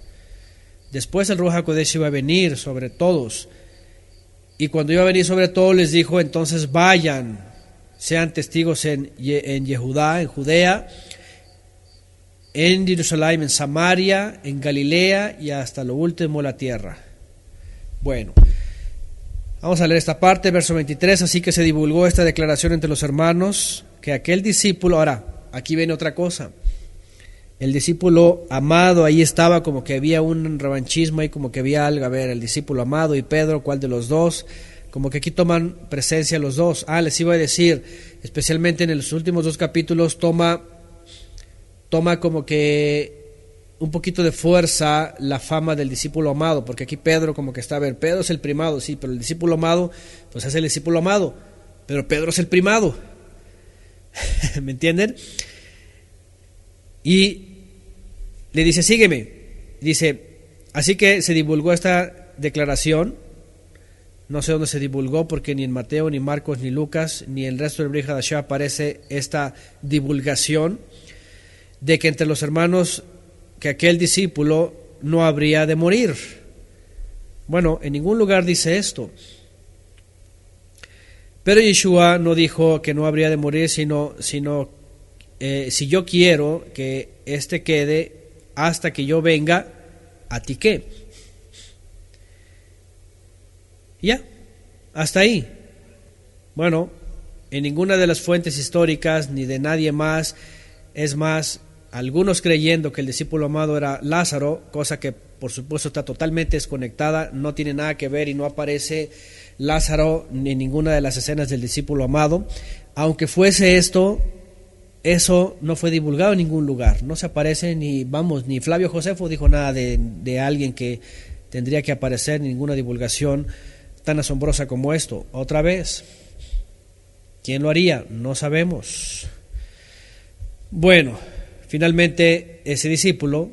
el Ruach HaKodesh iba a venir sobre todos. Y cuando iba a venir sobre todo les dijo, entonces vayan, sean testigos en Yehudá, en Judea, en Jerusalén, en Samaria, en Galilea y hasta lo último la tierra. Bueno, Vamos a leer esta parte, verso 23. Así que se divulgó esta declaración entre los hermanos, que aquel discípulo, ahora, aquí viene otra cosa. El discípulo amado, ahí estaba como que había un revanchismo, ahí como que había algo, a ver, el discípulo amado y Pedro, ¿cuál de los dos? Como que aquí toman presencia los dos. Les iba a decir, especialmente en los últimos 2 capítulos, toma como que un poquito de fuerza la fama del discípulo amado, porque aquí Pedro como que está, a ver, Pedro es el primado, sí, pero el discípulo amado, pues es el discípulo amado, pero Pedro es el primado. ¿Me entienden? Y le dice, sígueme. Dice, así que se divulgó esta declaración. No sé dónde se divulgó, porque ni en Mateo, ni Marcos, ni Lucas, ni en el resto del Brit Hadashah aparece esta divulgación de que entre los hermanos, que aquel discípulo no habría de morir. Bueno, en ningún lugar dice esto. Pero Yeshua no dijo que no habría de morir, sino si yo quiero que éste quede hasta que yo venga, ¿a ti qué? Ya, hasta ahí. Bueno, en ninguna de las fuentes históricas, ni de nadie más, es más, algunos creyendo que el discípulo amado era Lázaro, cosa que por supuesto está totalmente desconectada, no tiene nada que ver y no aparece Lázaro ni en ninguna de las escenas del discípulo amado. Aunque fuese esto, eso no fue divulgado en ningún lugar, no se aparece ni Flavio Josefo dijo nada de alguien que tendría que aparecer, en ninguna divulgación tan asombrosa como esto. Otra vez, ¿quién lo haría? No sabemos. Bueno, finalmente ese discípulo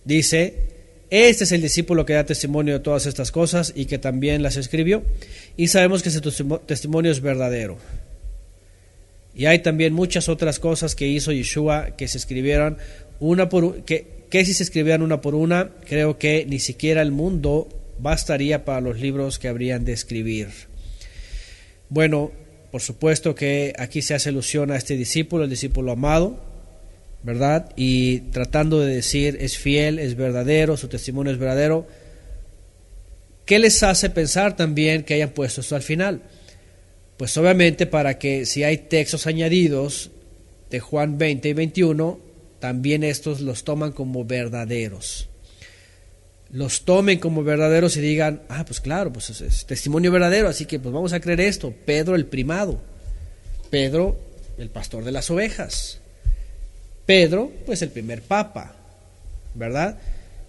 dice, este es el discípulo que da testimonio de todas estas cosas y que también las escribió, y sabemos que ese testimonio es verdadero. Y hay también muchas otras cosas que hizo Yeshua que se escribieron que si se escribieran una por una, creo que ni siquiera el mundo bastaría para los libros que habrían de escribir. Bueno, por supuesto que aquí se hace alusión a este discípulo, el discípulo amado, ¿verdad? Y tratando de decir, es fiel, es verdadero, su testimonio es verdadero. ¿Qué les hace pensar también que hayan puesto esto al final? Pues obviamente para que si hay textos añadidos de Juan 20 y 21, también estos los toman como verdaderos. Los tomen como verdaderos y digan, pues claro, pues es testimonio verdadero, así que pues vamos a creer esto. Pedro el primado, Pedro el pastor de las ovejas, Pedro pues el primer papa, ¿verdad?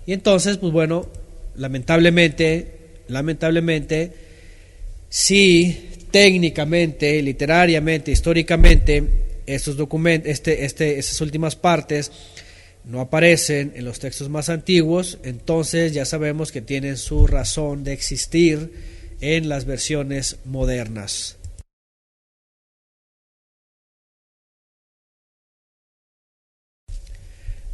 Y entonces pues bueno, lamentablemente, sí, técnicamente, literariamente, históricamente, estos documentos, estas últimas partes no aparecen en los textos más antiguos, entonces ya sabemos que tienen su razón de existir en las versiones modernas.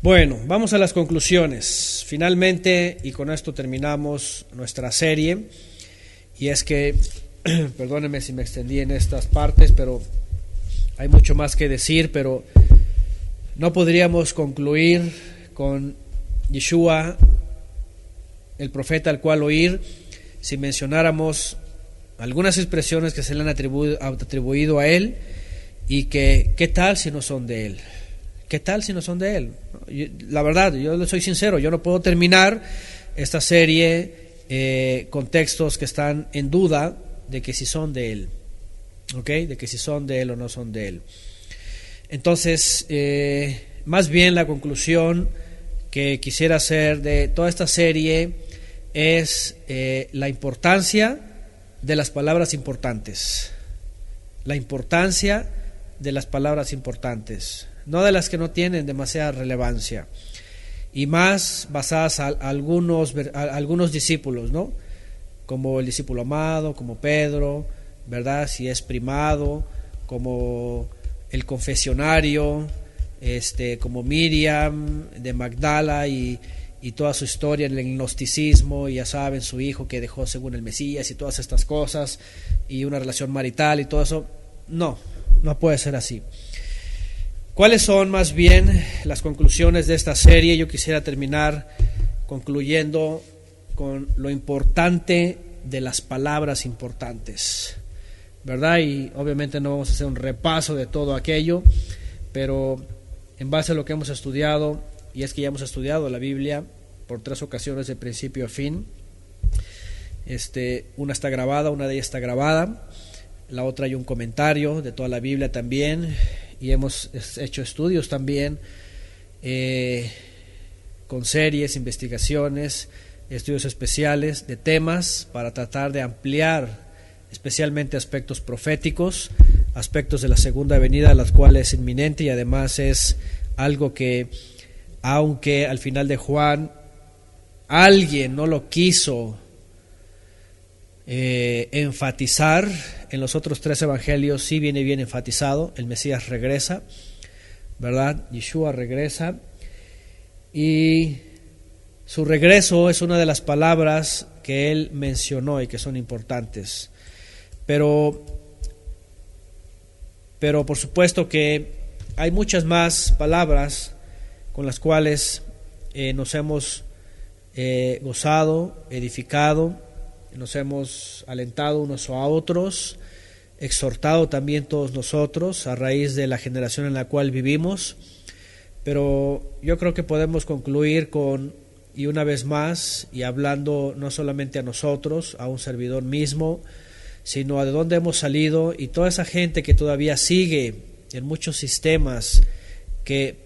Bueno, vamos a las conclusiones. Finalmente, y con esto terminamos nuestra serie, y es que, perdónenme si me extendí en estas partes, pero hay mucho más que decir, pero no podríamos concluir con Yeshua, el profeta al cual oír, si mencionáramos algunas expresiones que se le han atribuido a él, y que, ¿qué tal si no son de él? ¿Qué tal si no son de él? La verdad, yo le soy sincero, yo no puedo terminar esta serie con textos que están en duda de que si son de él, ¿ok? De que si son de él o no son de él. Entonces, más bien la conclusión que quisiera hacer de toda esta serie es la importancia de las palabras importantes. La importancia de las palabras importantes, no de las que no tienen demasiada relevancia, y más basadas a algunos discípulos, ¿no? Como el discípulo amado, como Pedro, ¿verdad? Si es primado, como el confesionario, como Miriam de Magdala y toda su historia en el gnosticismo, y ya saben, su hijo que dejó según el Mesías y todas estas cosas, y una relación marital y todo eso. No puede ser así. ¿Cuáles son más bien las conclusiones de esta serie? Yo quisiera terminar concluyendo con lo importante de las palabras importantes, ¿verdad? Y obviamente no vamos a hacer un repaso de todo aquello, pero en base a lo que hemos estudiado, y es que ya hemos estudiado la Biblia por 3 ocasiones de principio a fin. Una está grabada, una de ellas está grabada, la otra hay un comentario de toda la Biblia también, y hemos hecho estudios también con series, investigaciones, estudios especiales de temas para tratar de ampliar especialmente aspectos proféticos, aspectos de la segunda venida, las cuales es inminente, y además es algo que, aunque al final de Juan alguien no lo quiso enfatizar, en los otros 3 evangelios sí viene bien enfatizado. El Mesías regresa, ¿verdad? Yeshua regresa, y su regreso es una de las palabras que él mencionó y que son importantes. Pero por supuesto que hay muchas más palabras con las cuales nos hemos gozado, edificado, nos hemos alentado unos a otros, exhortado también todos nosotros a raíz de la generación en la cual vivimos. Pero yo creo que podemos concluir y una vez más, y hablando no solamente a nosotros, a un servidor mismo, sino a de dónde hemos salido, y toda esa gente que todavía sigue en muchos sistemas que,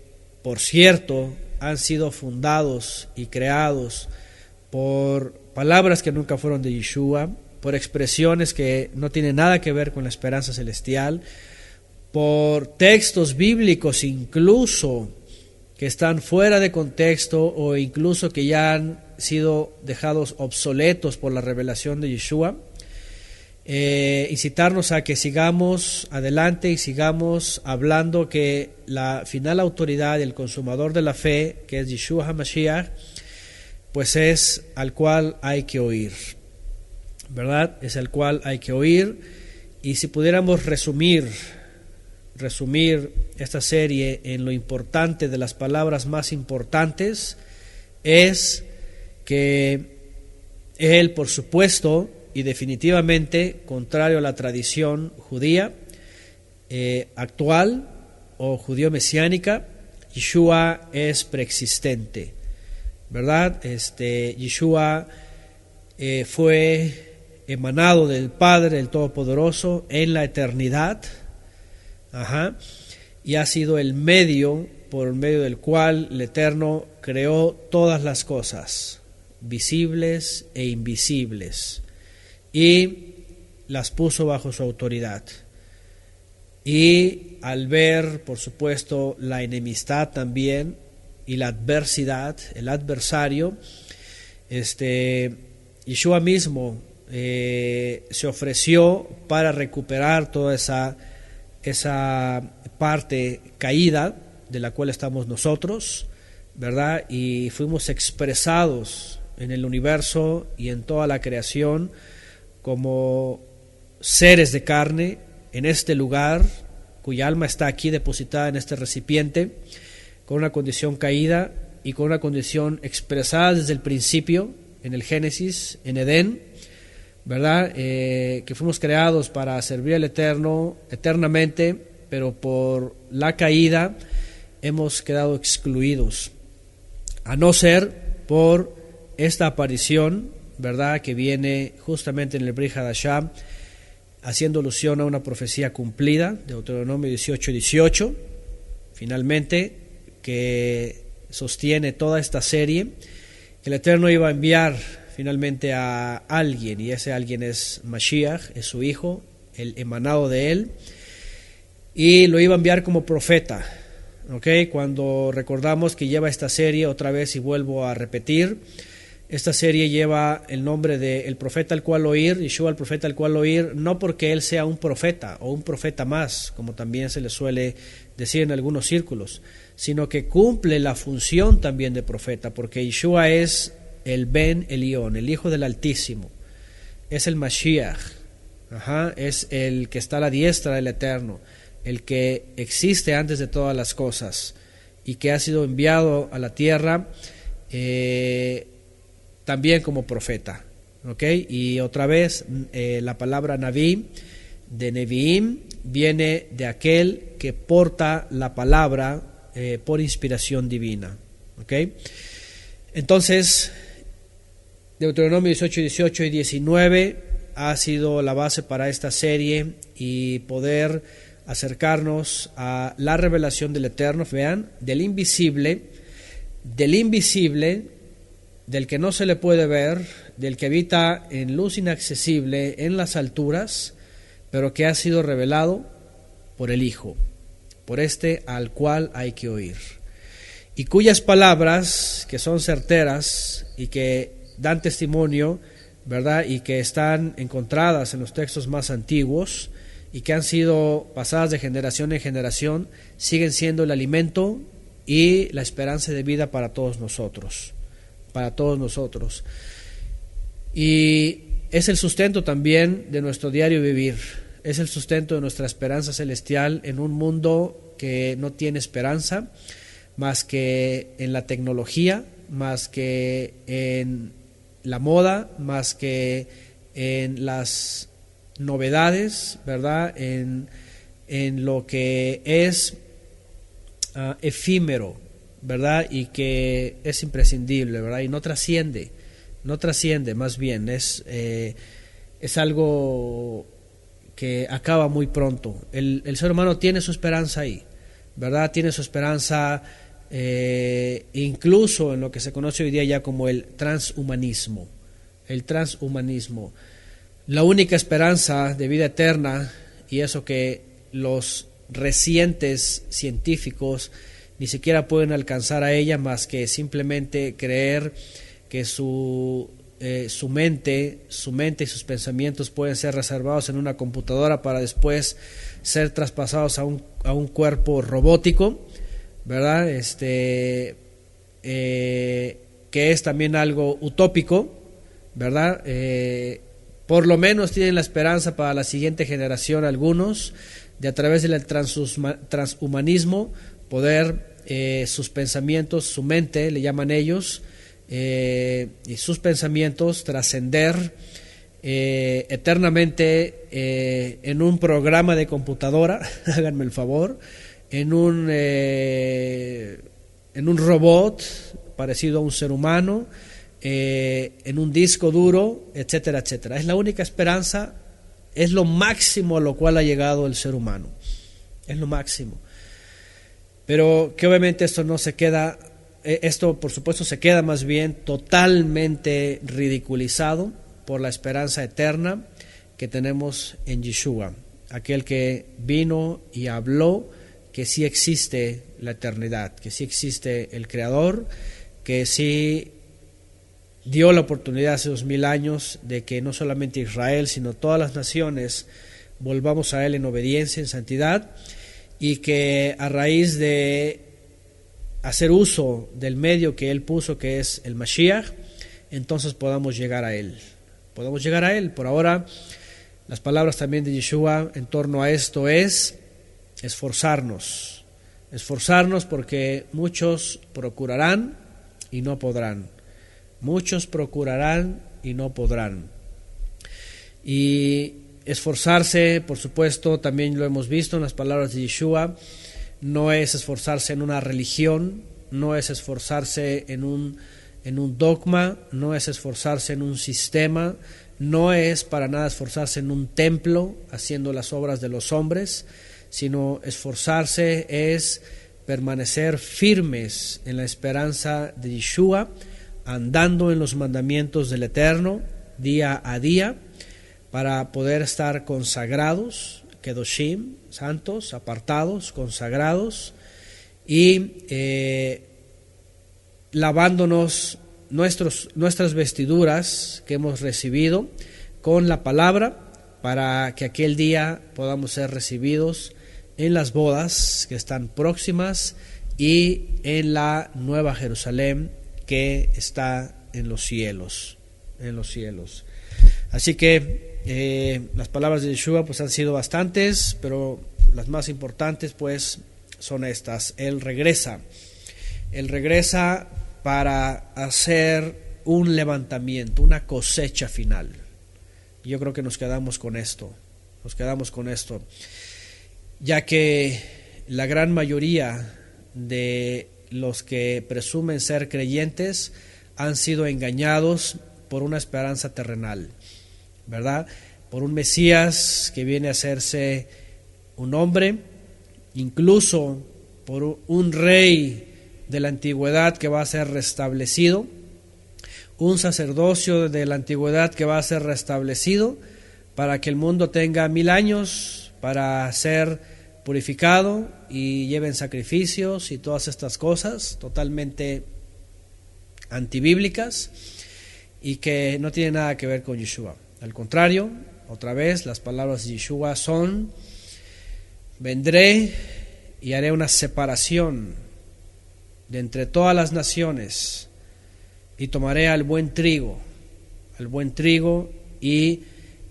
por cierto, han sido fundados y creados por palabras que nunca fueron de Yeshua, por expresiones que no tienen nada que ver con la esperanza celestial, por textos bíblicos incluso que están fuera de contexto, o incluso que ya han sido dejados obsoletos por la revelación de Yeshua. Incitarnos a que sigamos adelante y sigamos hablando que la final autoridad, el consumador de la fe, que es Yeshua HaMashiach, pues es al cual hay que oír, ¿verdad? Es al cual hay que oír. Y si pudiéramos resumir esta serie en lo importante de las palabras más importantes, es que él, por supuesto y definitivamente, contrario a la tradición judía actual o judío mesiánica, Yeshua es preexistente, ¿verdad? Yeshua fue emanado del Padre, el Todopoderoso, en la eternidad, y ha sido el medio por medio del cual el Eterno creó todas las cosas, visibles e invisibles, y las puso bajo su autoridad. Y al ver, por supuesto, la enemistad también y la adversidad, el adversario, Yeshua mismo se ofreció para recuperar toda esa parte caída de la cual estamos nosotros, ¿verdad? Y fuimos expresados en el universo y en toda la creación como seres de carne en este lugar, cuya alma está aquí depositada en este recipiente, con una condición caída y con una condición expresada desde el principio, en el Génesis, en Edén, ¿verdad? Que fuimos creados para servir al Eterno eternamente, pero por la caída hemos quedado excluidos, a no ser por esta aparición, ¿verdad?, que viene justamente en el Brit Hadashah, haciendo alusión a una profecía cumplida, de Deuteronomio 18:18, finalmente, que sostiene toda esta serie, que el Eterno iba a enviar finalmente a alguien, y ese alguien es Mashiach, es su hijo, el emanado de él, y lo iba a enviar como profeta. Cuando recordamos que lleva esta serie, otra vez y vuelvo a repetir, esta serie lleva el nombre de el profeta al cual oír, Yeshua el profeta al cual oír, no porque él sea un profeta o un profeta más, como también se le suele decir en algunos círculos, sino que cumple la función también de profeta, porque Yeshua es el Ben Elión, el Hijo del Altísimo, es el Mashiach, es el que está a la diestra del Eterno, el que existe antes de todas las cosas y que ha sido enviado a la tierra también como profeta, ¿ok? Y otra vez, la palabra Naví, de Neviim, viene de aquel que porta la palabra por inspiración divina, ¿ok? Entonces, Deuteronomio 18, 18 y 19 ha sido la base para esta serie y poder acercarnos a la revelación del Eterno, vean, del invisible, del que no se le puede ver, del que habita en luz inaccesible en las alturas, pero que ha sido revelado por el Hijo, por este al cual hay que oír, y cuyas palabras, que son certeras y que dan testimonio, ¿verdad? Y que están encontradas en los textos más antiguos y que han sido pasadas de generación en generación, siguen siendo el alimento y la esperanza de vida para todos nosotros, y es el sustento también de nuestro diario vivir, es el sustento de nuestra esperanza celestial en un mundo que no tiene esperanza más que en la tecnología, más que en la moda, más que en las novedades, ¿verdad? En lo que es efímero, ¿verdad? Y que es imprescindible, ¿verdad? Y no trasciende, más bien, es algo que acaba muy pronto. El ser humano tiene su esperanza ahí, ¿verdad? Tiene su esperanza incluso en lo que se conoce hoy día ya como el transhumanismo. La única esperanza de vida eterna, y eso que los recientes científicos ni siquiera pueden alcanzar a ella, más que simplemente creer que su mente y sus pensamientos pueden ser reservados en una computadora para después ser traspasados a un cuerpo robótico, ¿verdad? Que es también algo utópico, ¿verdad? Por lo menos tienen la esperanza para la siguiente generación algunos, de a través del transhumanismo, poder sus pensamientos, su mente, le llaman ellos, y sus pensamientos trascender eternamente en un programa de computadora, háganme el favor, en un robot parecido a un ser humano, en un disco duro, etcétera, etcétera. Es la única esperanza, es lo máximo a lo cual ha llegado el ser humano, es lo máximo. Pero que obviamente esto no se queda, esto por supuesto se queda más bien totalmente ridiculizado por la esperanza eterna que tenemos en Yeshua, aquel que vino y habló que sí existe la eternidad, que sí existe el Creador, que sí dio la oportunidad hace 2000 años de que no solamente Israel, sino todas las naciones volvamos a Él en obediencia, en santidad, y que a raíz de hacer uso del medio que Él puso, que es el Mashiach, entonces podamos llegar a Él. Por ahora, las palabras también de Yeshua en torno a esto es esforzarnos porque muchos procurarán y no podrán. Y esforzarse, por supuesto, también lo hemos visto en las palabras de Yeshua, no es esforzarse en una religión, no es esforzarse en un dogma, no es esforzarse en un sistema, no es para nada esforzarse en un templo haciendo las obras de los hombres, sino esforzarse es permanecer firmes en la esperanza de Yeshua, andando en los mandamientos del Eterno día a día, para poder estar consagrados, kedoshim, santos, apartados, consagrados, y lavándonos nuestras vestiduras que hemos recibido con la palabra, para que aquel día podamos ser recibidos en las bodas que están próximas y en la nueva Jerusalén que está en los cielos. Así que las palabras de Yeshua pues han sido bastantes, pero las más importantes pues son estas. Él regresa para hacer un levantamiento, una cosecha final. Yo creo que nos quedamos con esto, ya que la gran mayoría de los que presumen ser creyentes han sido engañados por una esperanza terrenal, ¿verdad? Por un Mesías que viene a hacerse un hombre, incluso por un rey de la antigüedad que va a ser restablecido, un sacerdocio de la antigüedad que va a ser restablecido para que el mundo tenga 1000 años para ser purificado y lleven sacrificios y todas estas cosas totalmente antibíblicas y que no tienen nada que ver con Yeshua. Al contrario, otra vez las palabras de Yeshua son: vendré y haré una separación de entre todas las naciones y tomaré al buen trigo y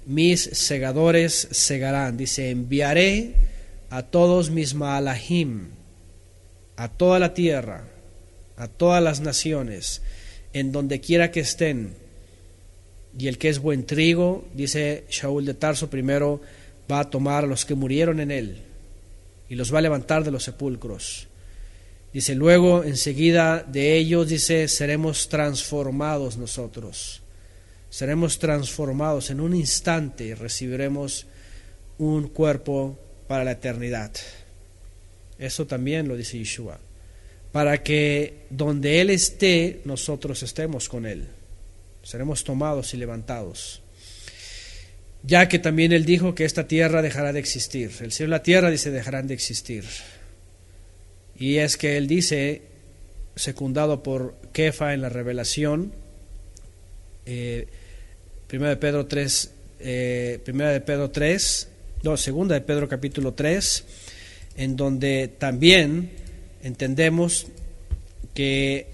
mis segadores segarán. Dice: enviaré a todos mis maalahim, a toda la tierra, a todas las naciones, en donde quiera que estén. Y el que es buen trigo, dice Shaul de Tarso, primero va a tomar a los que murieron en él y los va a levantar de los sepulcros. Dice, luego enseguida de ellos, dice, seremos transformados nosotros. Seremos transformados en un instante, recibiremos un cuerpo para la eternidad. Eso también lo dice Yeshua, para que donde Él esté, nosotros estemos con Él. Seremos tomados y levantados. Ya que también Él dijo que esta tierra dejará de existir. El cielo y la tierra, dice, dejarán de existir. Y es que Él dice, secundado por Kefa en la revelación, segunda de Pedro capítulo 3, en donde también entendemos que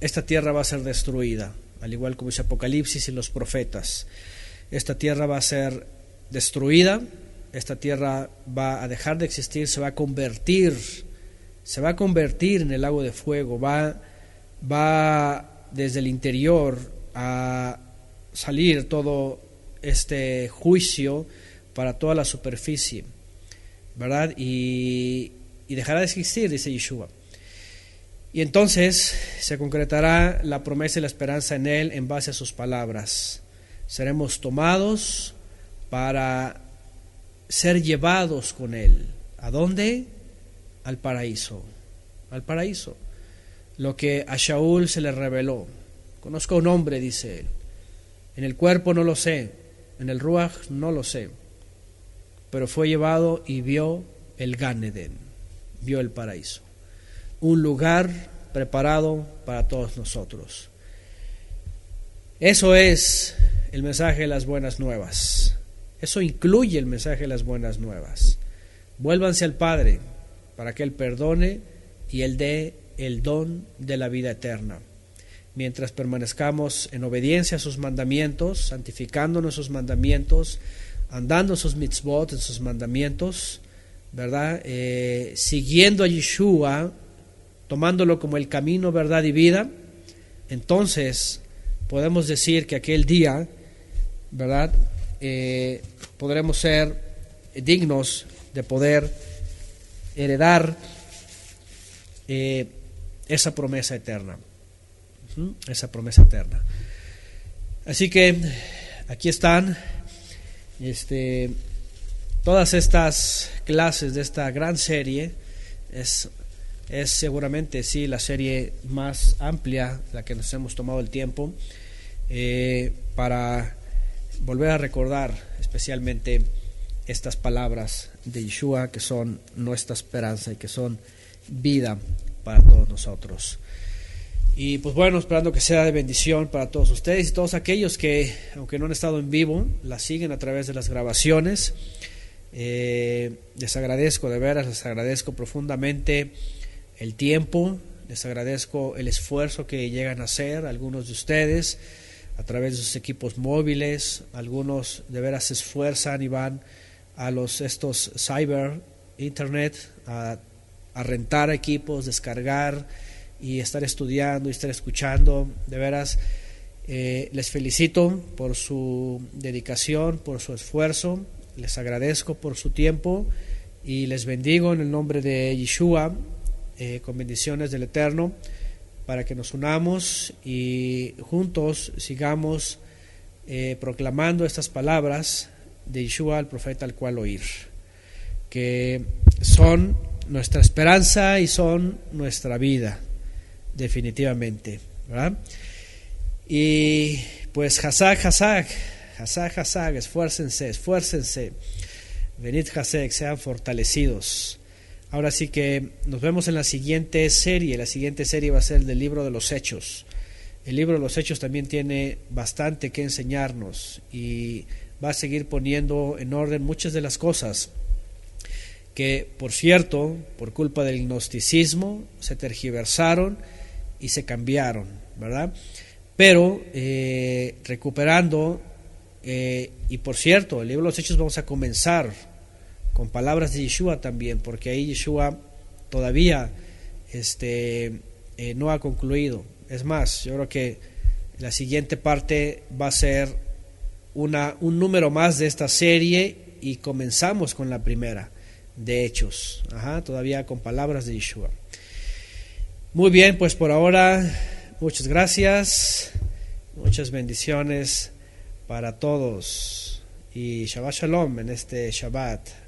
esta tierra va a ser destruida, al igual como dice Apocalipsis y los profetas. Esta tierra va a ser destruida, esta tierra va a dejar de existir, se va a convertir en el lago de fuego, va desde el interior a salir todo este juicio para toda la superficie, ¿verdad? Y dejará de existir, dice Yeshua. Y entonces se concretará la promesa y la esperanza en Él en base a sus palabras. Seremos tomados para ser llevados con Él. ¿A dónde? Al paraíso. Al paraíso. Lo que a Shaul se le reveló. Conozco a un hombre, dice él. En el cuerpo no lo sé, en el Ruach no lo sé, pero fue llevado y vio el Gan Eden, vio el paraíso. Un lugar preparado para todos nosotros. Eso es el mensaje de las buenas nuevas. Eso incluye el mensaje de las buenas nuevas. Vuélvanse al Padre para que Él perdone y Él dé el don de la vida eterna. Mientras permanezcamos en obediencia a sus mandamientos, santificándonos sus mandamientos, andando sus mitzvot, en sus mandamientos, ¿verdad? Siguiendo a Yeshua, tomándolo como el camino, verdad y vida, entonces podemos decir que aquel día, ¿verdad? Podremos ser dignos de poder heredar esa promesa eterna. Esa promesa eterna. Así que aquí están todas estas clases de esta gran serie. Es seguramente sí la serie más amplia, la que nos hemos tomado el tiempo para volver a recordar especialmente estas palabras de Yeshua, que son nuestra esperanza y que son vida para todos nosotros. Y pues bueno, esperando que sea de bendición para todos ustedes y todos aquellos que, aunque no han estado en vivo, la siguen a través de las grabaciones. Les agradezco de veras, les agradezco profundamente el tiempo, les agradezco el esfuerzo que llegan a hacer algunos de ustedes a través de sus equipos móviles. Algunos de veras se esfuerzan y van a estos cyber internet a rentar equipos, descargar y estar estudiando y estar escuchando. De veras Les felicito por su dedicación, por su esfuerzo, les agradezco por su tiempo y les bendigo en el nombre de Yeshua, con bendiciones del Eterno, para que nos unamos y juntos sigamos proclamando estas palabras de Yeshua, el profeta al cual oír, que son nuestra esperanza y son nuestra vida, definitivamente, ¿verdad? Y pues Hazak, esfuércense, venid Hazak, sean fortalecidos. Ahora sí que nos vemos en la siguiente serie. La siguiente serie va a ser del libro de los Hechos. El libro de los Hechos también tiene bastante que enseñarnos y va a seguir poniendo en orden muchas de las cosas que, por cierto, por culpa del gnosticismo, se tergiversaron y se cambiaron, ¿verdad? Pero recuperando, y por cierto, el libro de los Hechos vamos a comenzar con palabras de Yeshua también, porque ahí Yeshua todavía no ha concluido. Es más, yo creo que la siguiente parte va a ser un número más de esta serie y comenzamos con la primera de Hechos, todavía con palabras de Yeshua. Muy bien, pues por ahora, muchas gracias, muchas bendiciones para todos y Shabbat Shalom en este Shabbat.